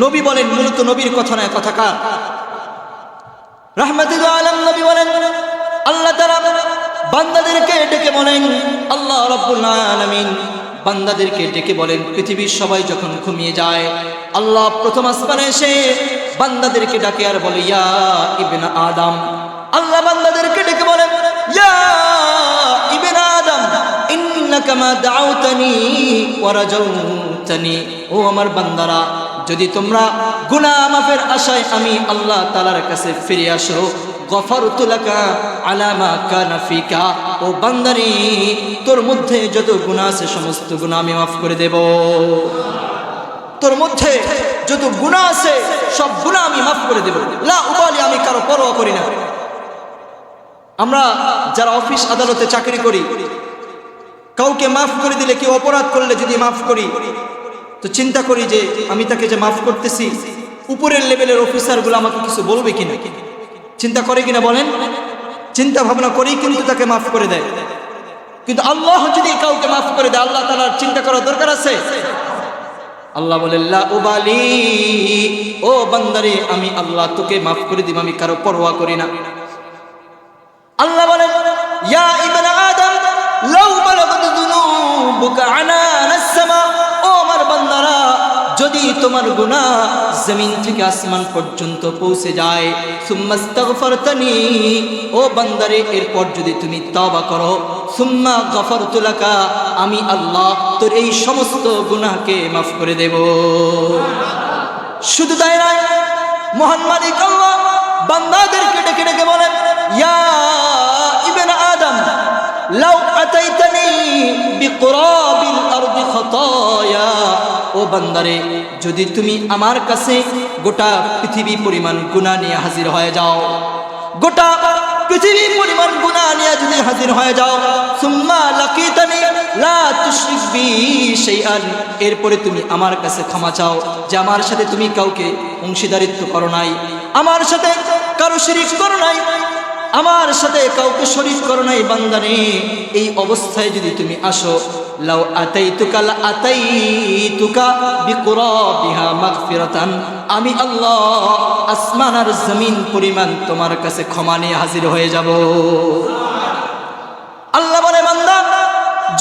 নবী বলেন, মূলত নবীর কথা নয়, কথা কার? রাহমাতুল্লাহ আলাইহি নবী বলেন আল্লাহ তাআলা বান্দাদেরকে ডেকে বলেন, আল্লাহ রাব্বুল আলামিন বান্দাদেরকে ডেকে বলেন পৃথিবীর সবাই যখন ঘুমিয়ে যায় আল্লাহ প্রথম আসমানে এসে বান্দাদেরকে ডাকে আর বলে ইয়া ইবনে আদম। আল্লাহ বান্দাদেরকে ডেকে বলেন ইয়া ইবনে আদম ইন্নাকা মা দাউতানি ওয়া রাজাউতানি। ও আমার বান্দারা যদি তোমরা গুনাহ মাফের আশায় আমি আল্লাহ তাআলার কাছে ফিরে আসো গফারতু লাকা আলা মা কানা ফিকা। ও বান্দারি তোর মধ্যে যত গুনাহ আছে সমস্ত গুনাহ আমি মাফ করে দেব। তোর মধ্যে যত গুনাহ আছে সব গুনাহ আমি মাফ করে দেব। লা উবালি, আমি কারো পরোয়া করি না। আমরা যারা অফিস আদালতে চাকরি করি কাউকে মাফ করে দিলে, কেউ অপরাধ করলে যদি মাফ করি তো চিন্তা করি যে আমি তাকে যে মাফ করতেছি উপরের লেভেলের অফিসারগুলো আমাকে কিছু বলবে কিনা, চিন্তা করে কিনা বলেন? চিন্তা ভাবনা করেই কিন্তু তাকে মাফ করে দেয়। কিন্তু আল্লাহ যদি কাউকে মাফ করে দেয় আল্লাহ তাআলার চিন্তা করার দরকার আছে? আল্লাহ বলেন লা উবালি, ও বান্দারে আমি আল্লাহ তোকে মাফ করে দিব, আমি কারো পরোয়া করি না। আল্লাহ বলেন ইয়া ইবনে আদম লাউ বালাগাত যুনুবুকা আনানাস যদি তোমার গুনাহ জমিন থেকে আসমান পর্যন্ত পৌঁছে যায়, সুম্মা আস্তাগফারতানি, ও বান্দারে এরপর যদি তুমি তওবা করো, সুম্মা গফারতু লাকা, আমি আল্লাহ তোর এই সমস্ত গুনাহকে মাফ করে দেব। শুধু তাই নয়, মহান মালিক আল্লাহ বান্দাদেরকে ডেকে ডেকে বলেন, ইয়া ইবনে আদম লাউ আতাইতানি বিকুরাবিল আরদি খাতায়া, ও বান্দারে যদি তুমি আমার কাছে গোটা পৃথিবী পরিমাণ গুনাহ নিয়ে হাজির হয়ে যাও, গোটা পৃথিবী পরিমাণ গুনাহ নিয়ে যদি হাজির হয়ে যাও, সুম্মা লাকিতানি লা তুশরিক বি শাইআন, এরপরে তুমি আমার কাছে ক্ষমা চাও যে আমার সাথে তুমি কাউকে অংশীদারিত্ব করো নাই, আমার সাথে কারো শিরিক করো নাই, আমার সাথে কাউকে শরীক করো নাই, বান্দানে এই অবস্থায় যদি তুমি আসো, লাউ আতাইতুকা লা আতাইতুকা বিকুরাবিহা মাগফিরাতান, আমি আল্লাহ আসমান আর জমিন পরিমাণ তোমার কাছে ক্ষমা নিয়ে হাজির হয়ে যাব। আল্লাহ বলে, বান্দা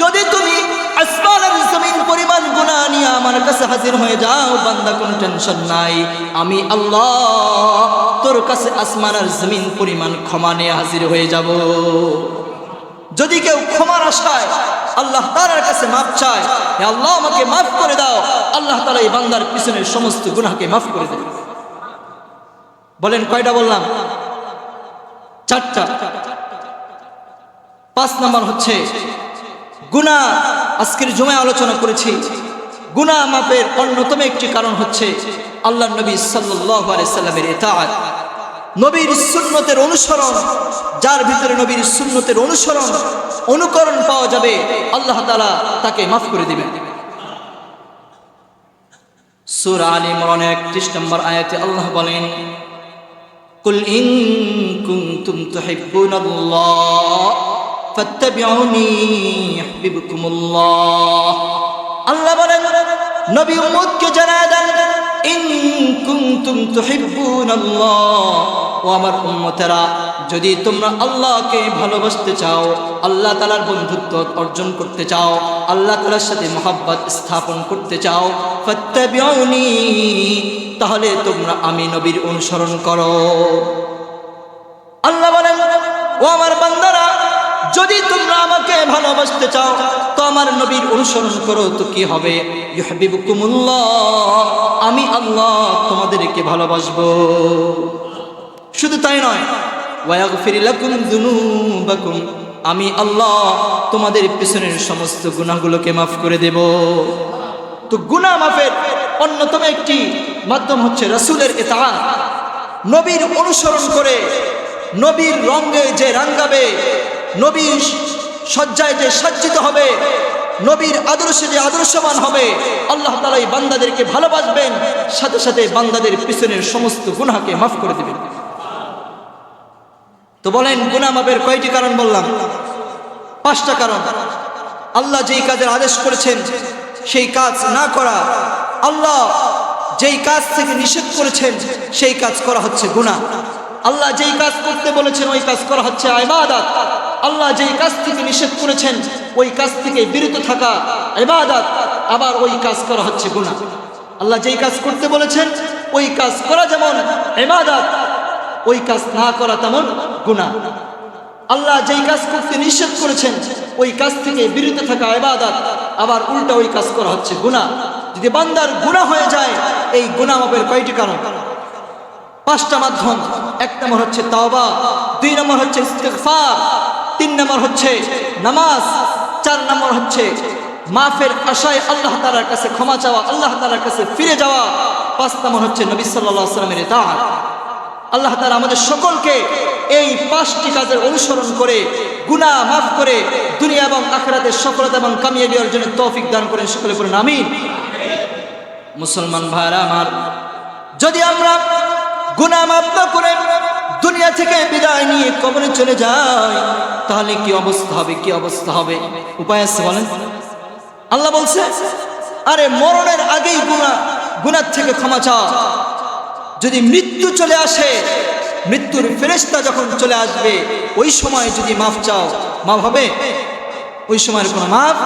যদি তুমি আসমান আর জমিন পরিমাণ গুনাহ নিয়ে আমার কাছে হাজির হয়ে যাও, বান্দা কোনো টেনশন নাই, আমি আল্লাহ তোর কাছে আসমান আর জমিন পরিমাণ ক্ষমা নিয়ে হাজির হয়ে যাব। যদি কেউ ক্ষমার আশায় আল্লাহ তাআলার কাছে মাফ চায়, হে আল্লাহ আমাকে মাফ করে দাও, আল্লাহ তাআলা এই বান্দার পিছনের সমস্ত গুনাহকে মাফ করে দেবে। বলেন কয়টা বললাম? চারটা। 5 নম্বর হচ্ছে গুনাহ। আজকের জুমায় আলোচনা করেছি গুনাহ মাফের অন্যতম একটি কারণ হচ্ছে আল্লাহর নবী সাল্লাল্লাহু আলাইহি সাল্লামের ইতাআত, নবীর সুন্নতের অনুসরণ। যার ভিতরে নবীর সুন্নতের অনুসরণ অনুকরণ পাওয়া যাবে, আল্লাহ তাআলা তাকে মাফ করে দিবেন। সূরা আলে ইমরানের 31 নম্বর আয়াতে আল্লাহ বলেন, কুল ইন কুনতুম তুহিব্বুনাল্লাহ ফাত্তাবিউনি ইউহিব্বুকুমুল্লাহ। আল্লাহ বলেন, নবী উম্মতকে জানায় দেন, ইন কুনতুম তুহিব্বুনাল্লাহ, ও আমার উম্মতেরা, যদি তোমরা আল্লাহকে ভালোবাসতে চাও, আল্লাহ তাআলার বন্ধুত্ব অর্জন করতে চাও, আল্লাহ তাআলার সাথে মহব্বত স্থাপন করতে চাও, ফাত্তাবিউনি, তাহলে তোমরা আমি নবীর অনুসরণ করো। আল্লাহ বলেন, ও আমার বান্দারা, যদি তোমরা আমাকে ভালোবাসতে চাও তো আমার নবীর অনুসরণ করো, তো কি হবে? ইউহিব্বুকুমুল্লাহ, আমি আল্লাহ তোমাদেরকে ভালোবাসবো। শুধু তাই নয়, ওয়ায়াগফির লাকুম যুনুবাকুম, আমি আল্লাহ তোমাদের পিছনের সমস্ত গুনাহগুলোকে মাফ করে দেব। তো গুনাহ মাফের অন্যতম একটি মাধ্যম হচ্ছে রাসূলের ইতাআত, নবীর অনুসরণ করে, নবীর রঙে যে রাঙ্গাবে, নবীর সজ্জায় যে সজ্জিত হবে, নবীর আদর্শে যে আদর্শবান হবে, আল্লাহ তাআলা এই বান্দাদেরকে ভালোবাসবেন, সাথে সাথে বান্দাদের পিছনের সমস্ত গুনাহকে মাফ করে দিবেন। তো বলেন গুনাহ মাফের কয়টি কারণ বললাম? 5টা কারণ। আল্লাহ যেই কাজের আদেশ করেছেন সেই কাজ না করা, আল্লাহ যেই কাজ থেকে নিষেধ করেছেন সেই কাজ করা হচ্ছে গুনাহ। আল্লাহ যেই কাজ করতে বলেছেন ওই কাজ করা হচ্ছে ইবাদত। আল্লাহ যেই কাজ থেকে নিষেধ করেছেন ওই কাজ থেকে বিরত থাকা ইবাদত, আবার ওই কাজ করা হচ্ছে গুনাহ। আল্লাহ যেই কাজ করতে বলেছেন ওই কাজ করা যেমন ইবাদত, ওই কাজ না করা তেমন গুনাহ। আল্লাহ যেই কাজ করতে নিষেধ করেছেন ওই কাজ থেকে বিরত থাকা ইবাদত, আবার উল্টা ওই কাজ করা হচ্ছে গুনাহ। যদি বান্দার গুনাহ হয়ে যায়, এই গুনাহ মাফের কয়টি কারণ? 5টা মাধ্যম। 1 নম্বর হচ্ছে তাওবা, 2 নম্বর হচ্ছে ইস্তিগফার, 3 নম্বর হচ্ছে নামাজ, 4 নম্বর হচ্ছে মাফের আশায় আল্লাহ তাআলার কাছে ক্ষমা চাওয়া, আল্লাহ তাআলার কাছে ফিরে যাওয়া, 5 নম্বর হচ্ছে নবী সাল্লাল্লাহু আলাইহি ওয়াসাল্লামের ইতাআত। আল্লাহ তাআলা আমাদের সকলকে এই 5টি কাজের অনুসরণ করে গুনাহ মাফ করে দুনিয়া এবং আখিরাতের সফলতা এবং কামিয়াবি অর্জনের তৌফিক দান করেন। সকলে বলেন আমিন। মুসলমান ভাইরা আমার, যদি আমরা গুনাহ মাফ না করে দুনিয়া থেকে বিদায় নিয়ে কবরে চলে যাই, তাহলে কি অবস্থা হবে? কি অবস্থা হবে? উপায় আছে বলেন? আল্লাহ বলছে, আরে মরণের আগেই গুনাহ থেকে ক্ষমা চাও। যদি মৃত্যু চলে আসে, মৃত্যুর ফেরেশতা যখন চলে আসবে, ওই সময় যদি মাফ চাও, মাফ হবে? ওই সময়ের কোনো মাফ?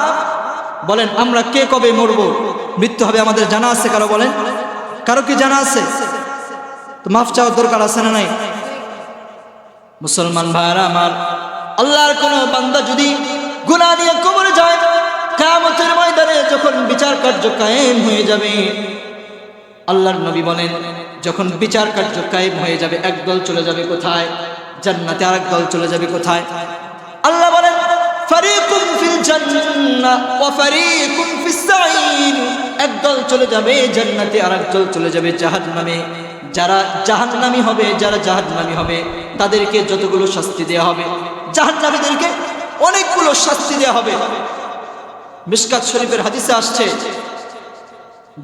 বলেন আমরা কে কবে মরবো? মৃত্যু হবে আমাদের জানা আছে? কারো বলেন, কারো কি জানা আছে? তো মাফ চাওয়ার দরকার আছে না নাই? মুসলমান ভাইরা আমার, আল্লাহর কোন বান্দা যদি গুনাহ নিয়ে কবরে যায়, কিয়ামতের ময়দানে যখন বিচার কার্য কায়েম হয়ে যাবে, আল্লাহর নবী বলেন যখন বিচার কার্য কায়েম হয়ে যাবে, একদল চলে যাবে কোথায়? জান্নাতে। আরেক দল চলে যাবে কোথায়? আল্লাহ বলেন ফারিকুন ফিল জান্নাহ ওয়া ফারিকুন ফিস সাঈর। একদল চলে যাবে জান্নাতে, আরেক দল চলে যাবে জাহান্নামে। যারা জাহান্নামী হবে, যারা জাহান্নামী হবে তাদেরকে যতগুলো শাস্তি দেওয়া হবে, জাহান্নামীদেরকে অনেকগুলো শাস্তি দেওয়া হবে। মিশকাত শরীফের হাদিসে আসছে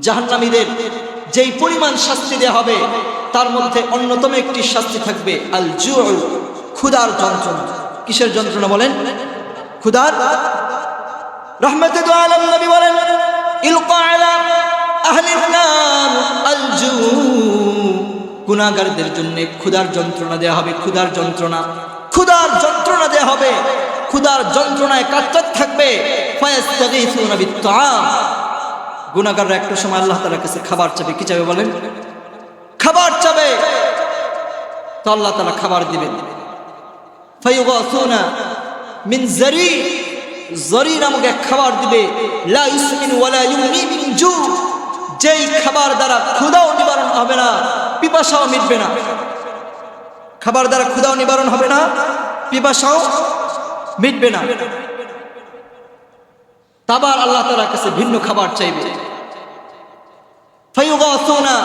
জাহান্নামীদের যেই পরিমাণ শাস্তি দেওয়া হবে তার মধ্যে অন্যতম একটি শাস্তি থাকবে আল জুউ, ক্ষুধার যন্ত্রণা। কিসের যন্ত্রণা বলেন? ক্ষুধার। রাহমাতুল আলাম নবী বলেন ইলকা আলা আহলিন নার আল জুউ। গুনাহগারদের জন্য ক্ষুধার যন্ত্রণা দেওয়া হবে, ক্ষুধার যন্ত্রণা, ক্ষুধার যন্ত্রণা দেওয়া হবে। ক্ষুধার যন্ত্রণায় কাতরাত থাকবে। ফায়াস্তাগীসুনা বিত-তাআম। গুনাহগাররা একটা সময় আল্লাহ তাআলার কাছে খাবার চাবে। কি চাবে বলেন? খাবার চাবে। তো আল্লাহ তাআলা খাবার দিবেন। ফায়ুগাসুনা মিন জারি, জারি নামক এক খাবার দিবে। লা ইউসমিন ওয়ালা ইউগনি মিন জু। যেই খাবার দ্বারা ক্ষুধাও নিবারণ হবে না, পিপাসাও মিটবে না। খাবার দ্বারা ক্ষুধাও নিবারণ হবে না, পিপাসাও মিটবে না। তাবার আল্লাহ তাআলার কাছে ভিন্ন খাবার চাইবে। ফায়ুগাসুনা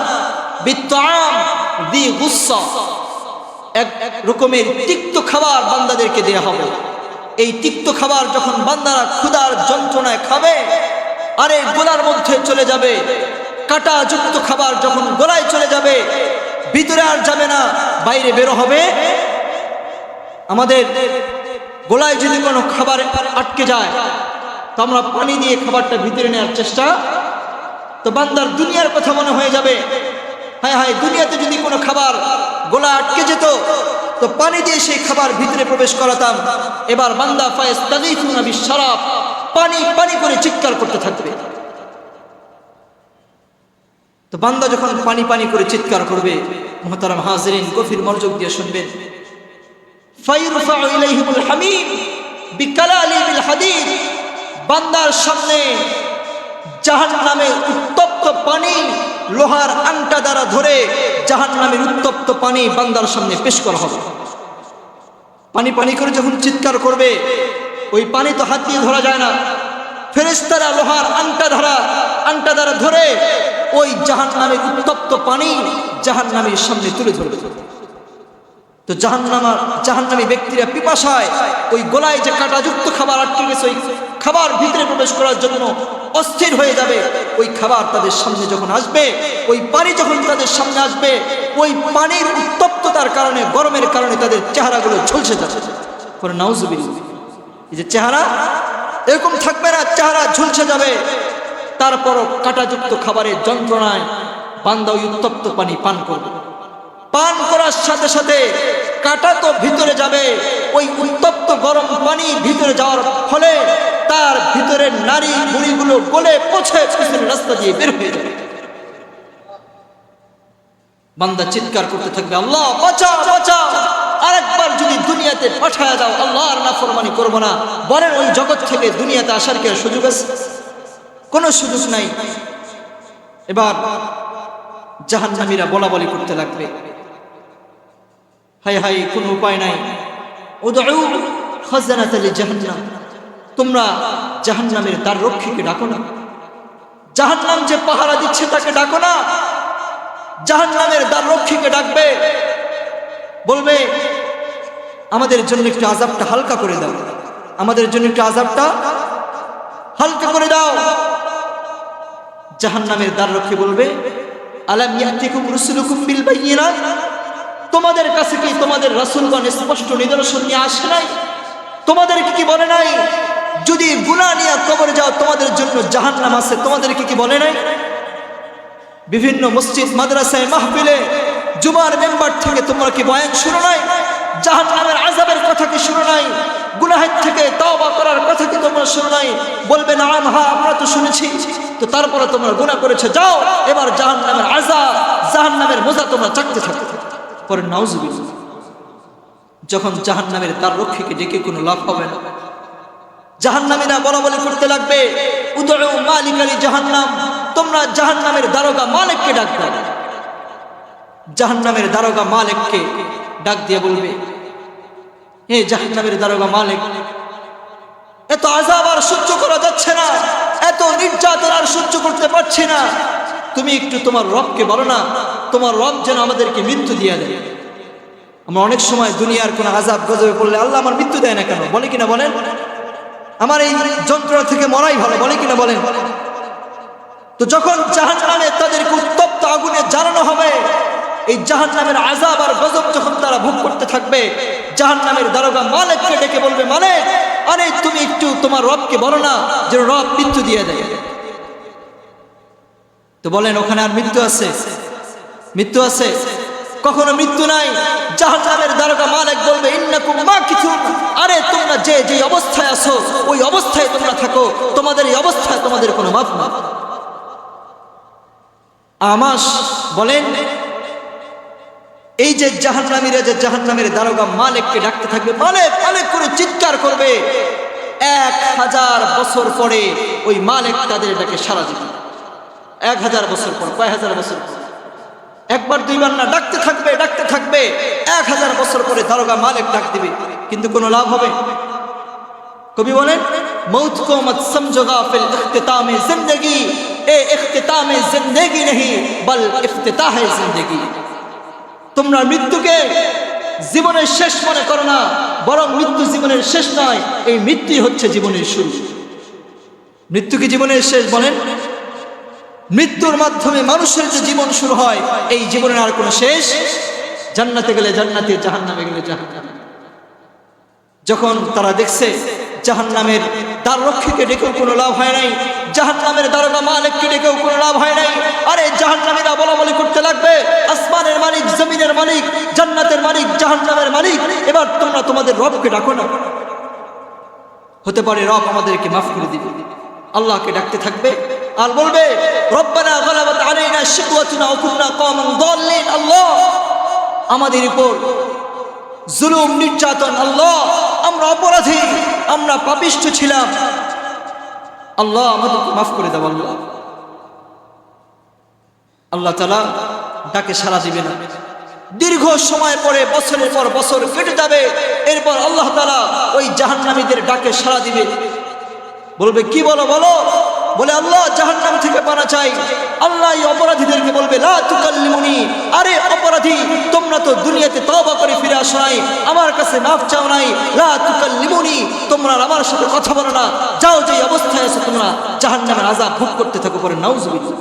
বিত-তাআম যী গুসসা। এক রকমের তিক্ত খাবার বান্দাদেরকে দেয়া হবে। এই তিক্ত খাবার যখন বান্দারা ক্ষুধার যন্ত্রণায় খাবে, আরে গলার মধ্যে চলে যাবে। কাঁটাযুক্ত খাবার যখন গলায় চলে যাবে, ভিতরে আর যাবে না, বাইরে বেরো হবে। আমাদের গলায় যদি কোনো খাবার আটকে যায় তো আমরা পানি দিয়ে খাবারটা ভিতরে নেওয়ার চেষ্টা, তো বান্দার দুনিয়ার কথা মনে হয়ে যাবে। হায় হায়, দুনিয়াতে যদি কোনো খাবার গলা আটকে যেত তো পানি দিয়ে সেই খাবার ভিতরে প্রবেশ করাতাম। এবার বান্দা ফায়াস্তাগীসুনা বিশ-শারাব, পানি পানি করে চিৎকার করতে থাকবে। তো বান্দা যখন পানি পানি করে চিৎকার করবে, মুহতারাম হাজিরিন গভীর মনোযোগ দিয়ে শুনবেন, ফায়ুরফাউ ইলাইহিমুল হামিম বিকালালিবিল হাদীদ। বান্দার সামনে জাহান্নামের উত্তপ্ত পানি লোহার আংটা দ্বারা ধরে জাহান্নামের উত্তপ্ত পানি বান্দার সামনে পেশ করা হবে। পানি পানি করে যখন চিৎকার করবে, ওই পানি তো হাত দিয়ে ধরা যায় না, ফেরেশতারা লোহার আংটা দ্বারা ধরে ওই জাহান্নামের উত্তপ্ত পানি জাহান্নামের সামনে তুলে ধরবে। তো জাহান্নামী ব্যক্তিরা পিপাসায় ওই গলায় যে কাঁটাযুক্ত খাবার আটকে গেছে, ওই খাবার ভিতরে প্রবেশ করার জন্য অস্থির হয়ে যাবে। ওই খাবার তাদের সামনে যখন আসবে, ওই পানি যখন তাদের সামনে আসবে, ওই পানির উত্তপ্ততার কারণে, গরমের কারণে তাদের চেহারাগুলো ঝলসে যাবে। পরে নাউজুবিল্লাহ, এই যে চেহারা এরকম থাকবে না, চেহারা ঝলসে যাবে। তারপরও কাঁটাযুক্ত খাবারের যন্ত্রণায় বান্দা ওই উত্তপ্ত পানি পান করবে। পান করার সাথে সাথে কাঁটা তো ভিতরে যাবে, ওই উত্তপ্ত গরম পানি ভিতরে যাওয়ার ফলে তার ভিতরের নারী বুড়িগুলো গলে পচে পিছনের রাস্তা দিয়ে বের হয়ে যাবে। বান্দা চিৎকার করতে থাকবে, আল্লাহ বাঁচাও বাঁচাও, আরেকবার যদি দুনিয়াতে পাঠায়া দাও, আল্লাহর নাফরমানি করব না। বলেন ওই জগৎ থেকে দুনিয়াতে আসার কি সুযোগ আছে? কোনো সুযোগ নাই। এবার জাহান্নামীরা বলা বলি করতে লাগবে, হায় হায়, কোনো উপায় নাই। উদউ খাজানাতাল জাহান্নাম, তোমরা জাহান্নামের দ্বার রক্ষীকে ডাকো না। জাহান্নাম যে পাহারা দিচ্ছে তাকে ডাকো না, জাহান্নামের দ্বার রক্ষীকে ডাকবে, বলবে আমাদের জন্য একটু আযাবটা হালকা করে দাও, আমাদের জন্য একটু আযাবটা হালকা করে দাও। জাহান্নামের দ্বার রক্ষী বলবে, আলাম ইয়াতিকুম রুসুলুকুম বিল বায়িনাত, তোমাদের কাছে কি তোমাদের রাসূলগণ স্পষ্ট নিদর্শন নিয়ে আসে নাই? তোমাদেরকে কি বলে নাই যদি গুনাহ নিয়ে কবরে যাও তোমাদের জন্য জাহান্নাম আছে? তোমাদেরকে কি বলে নাই? বিভিন্ন মসজিদ মাদ্রাসায় মাহফিলে জুমার মেম্বার থেকে তোমরা কি বয়ান শুনো নাই? জাহান্নামের আযাবের কথা কি শুনো নাই? গুনাহের থেকে তওবা করার কথা কি তোমরা শুনো নাই? বলবে নাম, হ্যাঁ আমরা তো শুনেছি। তো তারপরে তোমরা গুনাহ করেছো, যাও এবার জাহান্নামের আযাব, জাহান্নামের মজা তোমরা চাকতে থাকো। পরে নাউজুবিল্লাহ, যখন জাহান্নামের দ্বার রক্ষীকে ডেকে কোনো লাভ হবে না। জাহান্নামীরা বলাবলি করতে লাগবে, উদউ মালিকালি জাহান্নাম, তোমরা জাহান্নামের দারোগা মালিককে ডাক দাও। জাহান্নামের দারোগা মালিককে ডাক দিয়ে বলবে, হে জাহান্নামের দারোগা মালিক, এত আযাব আর সহ্য করা যাচ্ছে না, এত নির্যাতন আর সহ্য করতে পারছি না, তুমি একটু তোমার রবকে বলো না, তোমার রব যেন আমাদেরকে মৃত্যু দিয়ে দেয়। আমরা অনেক সময় দুনিয়ার কোনো আযাব গজবে পড়লে আল্লাহ আমার মৃত্যু দেয় না কেন বলে কিনা বলেন, আমার এই যন্ত্রণা থেকে মরাই ভালো বলে কিনা বলেন। তো যখন জাহান্নামে তাদেরকে উত্তপ্ত আগুনে জ্বালানো হবে, এই জাহান্নামের আযাব আর গজব যখন তারা ভোগ করতে থাকবে, জাহান্নামের দারোগা মালিককে ডেকে বলবে, মালিক, আরে তুমি একটু তোমার রবকে বলো না যে রব মৃত্যু দিয়ে দেয়। তো বলেন ওখানে আর মৃত্যু আছে? মৃত্যু আছে? কখনো মৃত্যু নাই। জাহান্নামের দারোগা মালিক বলবে, ইন্নাকুম মাকিথুন, আরে তোমরা যে যে অবস্থায় আছো ওই অবস্থায় তোমরা থাকো, তোমাদের এই অবস্থায় তোমাদের কোনো মাফ না। আমাস বলেন, এই যে জাহান্নামীরা যে জাহান্নামের দারোগা মালিককে ডাকতে থাকবে, মালিক মালিক করে চিৎকার করবে, 1000 বছর পরে ওই মালিক তাদের ডাকে সাড়া দিবে। 1000 বছর পর, কয় হাজার বছর পর, একবার দুইবার না, ডাকতে থাকবে ডাকতে থাকবে, 1000 বছর পরে দারোগা মালিক ডাক দিবে, কিন্তু কোনো লাভ হবে? কবি বলেন, মৌত কো মত সমঝো গাফিল, ইখতিতামে জিন্দেগি, এ ইখতিতামে জিন্দেগি নেহি বল ইফতিতাহে জিন্দেগি। তোমরা মৃত্যুকে জীবনের শেষ মনে করো না, বরং মৃত্যু জীবনের শেষ নয়, এই মৃত্যুই হচ্ছে জীবনের শুরু। মৃত্যু কি জীবনের শেষ বলেন? মৃত্যুর মাধ্যমে মানুষের যে জীবন শুরু হয়, এই জীবনের আর কোনো শেষ। জান্নাতে গেলে জান্নাতে, জাহান্নামে গেলে জাহান্নামে। যখন তারা দেখছে জাহান্নামের দ্বার রক্ষীকে ডেকেও কোনো লাভ হয় নাই, জাহান্নামের দারোগা মালিককে ডেকেও কোনো লাভ হয় নাই, আরে জাহান্নামীরা বলাবলি করতে লাগবে, আসমানের মালিক, জমিনের মালিক, জান্নাতের মালিক, জাহান্নামের মালিক, এবার তোমরা তোমাদের রবকে ডাকো না, হতে পারে রব আমাদেরকে মাফ করে দিবে। আল্লাহকে ডাকতে থাকবে আর বলবে, রব্বানা গালাবাত আলাইনা শিকওয়াতুনা ওয়া কুননা কওমান দাল্লিন, আল্লাহ আমাদের উপর জুলুম নির্যাতন, আল্লাহ আমরা অপরাধী, আমরা পাপিষ্ঠ ছিলাম, আল্লাহ আমাদেরকে মাফ করে দাও। আল্লাহ আল্লাহ তাআলা ডাকে সাড়া দিবে না। দীর্ঘ সময় পরে, বছরের পর বছর কেটে যাবে, এরপর আল্লাহ তাআলা ওই জাহান্নামীদের ডাকে সাড়া দিবে, বলবে, কি বলো বলো, বলে আল্লাহ জাহান্নাম থেকে পানা চাই। আল্লাহ এই অপরাধীদেরকে বলবে, লা তুকাল্লিমুনি, আরে অপরাধী, তোমরা তো দুনিয়াতে তওবা করে ফিরে আসো নাই, আমার কাছে মাফ চাও নাই, লা তুকাল্লিমুনি, তোমরা আমার সাথে কথা বলো না, যাও যে অবস্থায় আছো তোমরা জাহান্নামের আযাব ভোগ করতে থাকো। পরে নাউজুবিল্লাহ।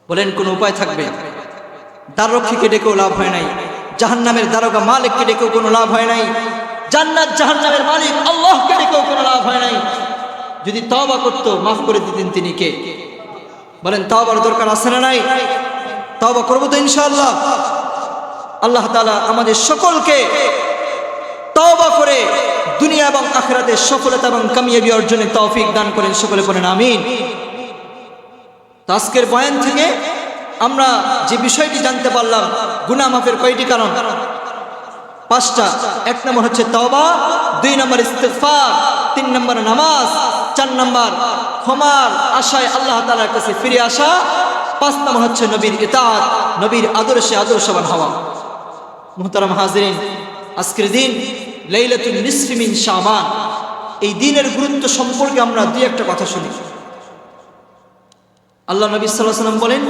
বলেন কোন উপায় থাকবে? দ্বার রক্ষীকে ডেকেও লাভ হয় নাই, জাহান্নামের দারোগা মালিককে ডেকেও কোনো লাভ হয় নাই, জান্নাত জাহান্নামের মালিক আল্লাহকে ডেকেও কোনো লাভ হয় নাই। যদি তওবা করতো মাফ করে দিতেন তিনি কে? বলেন তওবার দরকার আছে না নাই? তওবা করবো তো ইনশাআল্লাহ। আল্লাহ তাআলা আমাদের সকলকে তওবা করে দুনিয়া এবং আখিরাতে সফলতা এবং কামিয়াবি অর্জনের তৌফিক দান করেন, সকলে পড়েন আমিন। তো আজকের বয়ান থেকে আমরা যে বিষয়টি জানতে পারলাম, গুনাহ মাফের কয়টি কারণ? 5টা। 1 নম্বর হচ্ছে তওবা, 2 নম্বর ইস্তিগফার, 3 নম্বর নামাজ, 4 নম্বর ক্ষমার আশায় আল্লাহ তাআলার কাছে ফিরে আসা, 5 নম্বর হচ্ছে নবীর ইতাআত, নবীর আদর্শে আদর্শবান হওয়া। মুহতারাম হাজিরিন, আজকের দিন লাইলাতুন নিসফি মিন শাবান, এই দিনের গুরুত্ব সম্পর্কে আমরা দুই একটা কথা শুনি। আল্লাহ নবী সাল্লাল্লাহু আলাইহি ওয়াসাল্লাম বলেন,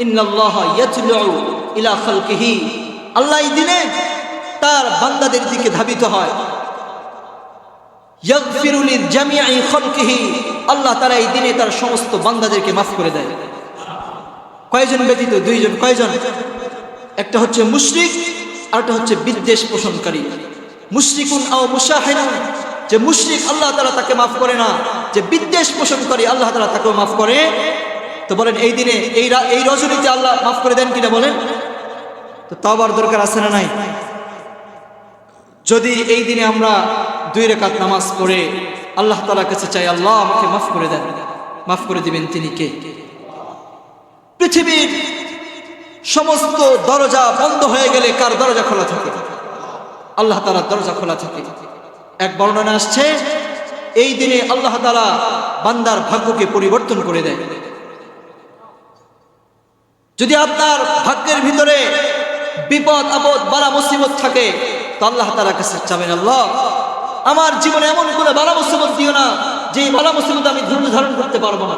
ইন্নাল্লাহা ইয়াতলু ইলা খালকিহি, আল্লাহ এই দিনে তার বান্দাদের দিকে ধাবিত হয়। ইয়াগফিরু লিজামিই খালকিহি, আল্লাহ তাআলা এই দিনে তার সমস্ত বান্দাদেরকে মাফ করে দেয়। কয়জন ব্যতীত? 2 জন। কয়জন? একটা হচ্ছে মুশরিক, আর একটা হচ্ছে বিদ্বেষ পোষণকারী। মুশরিকুন আও মুশাহিনুন, যে মুশরিক আল্লাহ তাআলা তাকে মাফ করে না, যে বিদ্বেষ পোষণকারী আল্লাহ তাআলা তাকেও মাফ করে। তো বলেন এই দিনে এই রজনীতে আল্লাহ মাফ করে দেন কিনা বলেন? তো তওবার দরকার আছে না নাই? যদি এই দিনে আমরা 2 রাকাত নামাজ পড়ে আল্লাহ তাআলার কাছে চাই, আল্লাহ আমাকে মাফ করে দেন, মাফ করে দিবেন তিনি কে? পৃথিবীর সমস্ত দরজা বন্ধ হয়ে গেলে কার দরজা খোলা থাকে? আল্লাহ তাআলার দরজা খোলা থাকে। এক বর্ণনা আসছে, এই দিনে আল্লাহ তাআলা বান্দার ভাগ্যকে পরিবর্তন করে দেয়। যদি আপনার ভাগ্যের ভিতরে বিপদ আপদ বালা মুসিবত থাকে তো আল্লাহ তাআলার কাছে চাবেন, আল্লাহ আমার জীবনে এমন কোনো বালা মুসিবত দিও না যে বালা মুসিবত আমি ধৈর্য ধারণ করতে পারবো না।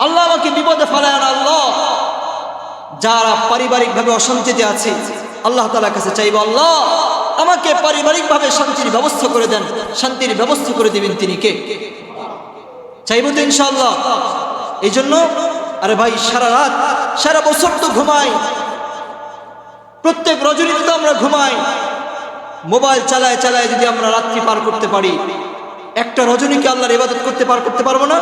আল্লাহ আমাকে বিপদে ফেলায় না। আল্লাহ যারা পারিবারিকভাবে অশান্তিতে আছে আল্লাহ তাআলার কাছে চাইবো, আল্লাহ আমাকে পারিবারিকভাবে শান্তির ব্যবস্থা করে দেন। শান্তির ব্যবস্থা করে দিবেন তিনি কে? চাইবো তো ইনশাআল্লাহ। এই জন্য আরে ভাই সারা রাত সারা বছর তো ঘুমাই, প্রত্যেক রজনীতে তো আমরা ঘুমাই, মোবাইল চালায় চালায় যদি আমরা রাত্রি পার করতে পারি, একটা রজনীকে আল্লাহর ইবাদত করতে পারবো না?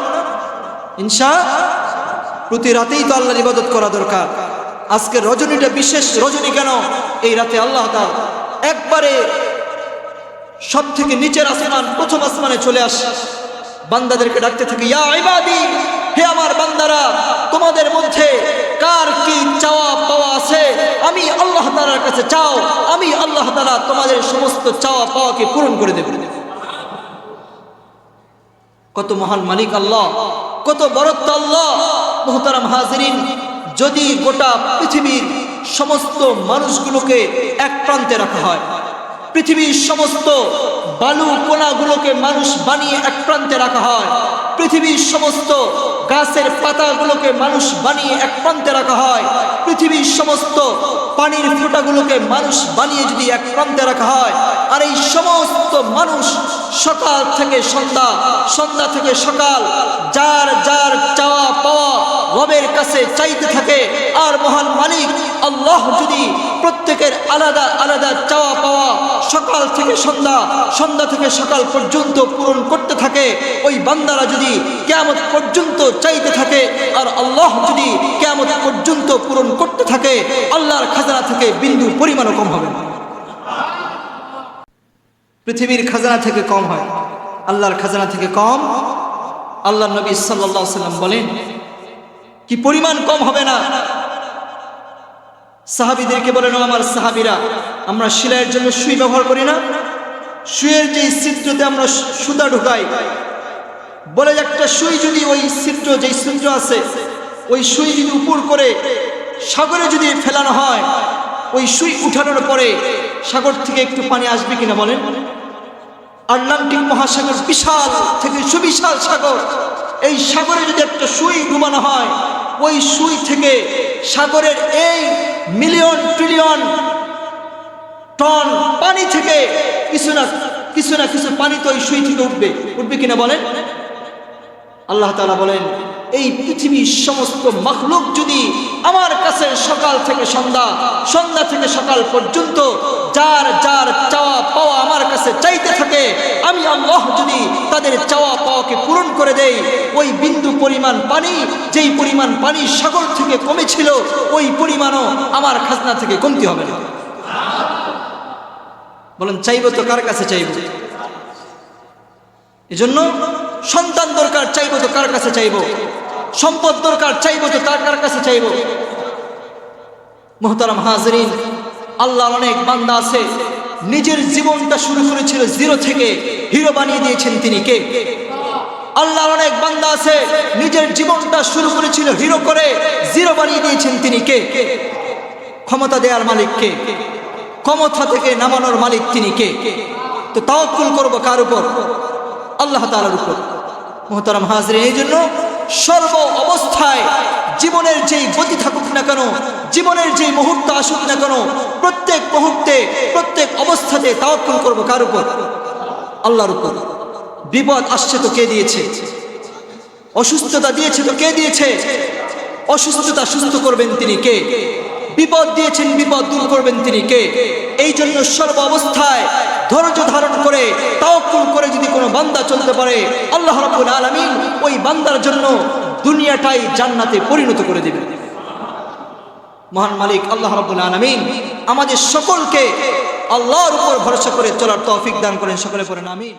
প্রতি রাতেই তো আল্লাহর ইবাদত করা দরকার। আজকের রজনীটা বিশেষ রজনী কেন? এই রাতে আল্লাহ তাআলা একবারে সব থেকে নিচের আসমান প্রথম আসমানে চলে আসে, বান্দাদেরকে ডাকতে থাকে, ইয়া ইবাদি, হে আমার বান্দারা, তোমাদের মধ্যে কার কি চাওয়া পাওয়া আছে আমি আল্লাহ তাআলার কাছে চাও, আমি আল্লাহ তাআলা তোমাদের সমস্ত চাওয়া পাওয়াকে পূরণ করে দেব। কত মহান মালিক আল্লাহ, কত বড়ত্ব আল্লাহ। মুহতারাম হাজিরিন, যদি গোটা পৃথিবীর সমস্ত মানুষগুলোকে এক প্রান্তে রাখা হয়, পৃথিবীর সমস্ত বালু কোনাগুলোকে মানুষ বানিয়ে এক প্রান্তে রাখা হয়, পৃথিবীর সমস্ত গাছের পাতাগুলোকে মানুষ বানিয়ে এক প্রান্তে রাখা হয়, পৃথিবীর সমস্ত পানির ফোঁটাগুলোকে মানুষ বানিয়ে যদি এক প্রান্তে রাখা হয়, আর এই সমস্ত মানুষ সকাল থেকে সন্ধ্যা, সন্ধ্যা থেকে সকাল যার যার চাওয়া পাওয়া রবের কাছে চাইতে থাকে, আর মহান মালিক আল্লাহ যদি প্রত্যেকের আলাদা আলাদা চাওয়া পাওয়া সকাল থেকে সন্ধ্যা, সন্ধ্যা থেকে সকাল পর্যন্ত পূরণ করতে থাকে, ওই বান্দারা যদি কিয়ামত পর্যন্ত চাইতে থাকে আর আল্লাহ যদি কিয়ামত পর্যন্ত পূরণ করতে থাকে, আল্লাহর খাজানা থেকে বিন্দু পরিমাণও কম হবে না। পৃথিবীর খাজানা থেকে কম হয়, আল্লাহর খাজানা থেকে কম। আল্লাহর নবী সাল্লাল্লাহু আলাইহি ওয়াসাল্লাম বলেন, কি পরিমাণ কম হবে না। সাহাবীদেরকে বলেন, আমার সাহাবীরা, আমরা সেলাইয়ের জন্য সুই ব্যবহার করি না? সুইয়ের যে ছিদ্রতে আমরা সুতা ঢুকাই, বলে একটা সুই যদি ওই ছিদ্র, যেই ছিদ্র আছে ওই সুই যদি উপর করে সাগরে যদি ফেলানো হয়, ওই সুই উঠানোর পরে সাগর থেকে একটু পানি আসবে কিনা বলেন? আটলান্টিক মহাসাগর বিশাল থেকে সুবিশাল সাগর, এই সাগরে যদি একটা সুই ডুবানো হয়, ওই সুই থেকে সাগরের এই মিলিয়ন ট্রিলিয়ন টন পানি থেকে কিছু না কিছু পানি তো ওই সুই থেকে উঠবে কিনা বলেন? আল্লাহ তাআলা বলেন, এই পৃথিবীর সমস্ত মাখলুক যদি আমার কাছে সকাল থেকে সন্ধ্যা, সন্ধ্যা থেকে সকাল পর্যন্ত যার যার চাওয়া পাওয়া আমার কাছে চাইতে থাকে, আমি আল্লাহ যদি তাদের চাওয়া পাওয়াকে পূরণ করে দেই, ওই বিন্দু পরিমাণ পানি, যেই পরিমাণ পানি সাগর থেকে কমেছিল, ওই পরিমাণও আমার খাজনা থেকে কমতি হবে না। বলেন, চাইবো তো কার কাছে চাইবো? এজন্য সন্তান দরকার, চাইবো তো কার কাছে চাইবো? সম্পদ দরকার, চাইবো তো কার কাছে চাইবো? মুহতারাম হাজিরিন, আল্লাহর অনেক বান্দা আছে নিজের জীবনটা শুরু করেছিল জিরো থেকে, হিরো বানিয়ে দিয়েছেন তিনি কে? আল্লাহর অনেক বান্দা আছে নিজের জীবনটা শুরু করেছিল হিরো করে, জিরো বানিয়ে দিয়েছেন তিনি কে? ক্ষমতা দেওয়ার মালিক কে? ক্ষমতা থেকে নামানোর মালিক তিনি কে? তো তাওয়াক্কুল করব কার উপর? আল্লাহ তাআলার উপর। মুহতারাম হাজিরিন, এই জন্য সর্ব অবস্থায় জীবনের যেই গতি থাকুক না কেন, জীবনের যেই মুহূর্ত আসুক না কেন, প্রত্যেক মুহূর্তে প্রত্যেক অবস্থাতে তাওয়াক্কুল করব কার উপর? আল্লাহর উপর। বিপদ আসছে তো কে দিয়েছে? অসুস্থতা দিয়েছে তো কে দিয়েছে? অসুস্থতা সুস্থ করবেন তিনি কে? বিপদ দিয়েছেন, বিপদ দূর করবেন তিনি কে? এই জন্য সর্ব অবস্থায় ধৈর্য ধারণ করে তাওয়াক্কুল করে যদি কোনো বান্দা চলতে পারে, আল্লাহ রাব্বুল আলামিন ওই বান্দার জন্য দুনিয়াটাই জান্নাতে পরিণত করে দিবেন। মহান মালিক আল্লাহ রাব্বুল আলামিন আমাদের সকলকে আল্লাহর উপর ভরসা করে চলার তৌফিক দান করেন। সকলে পড়েন আমিন।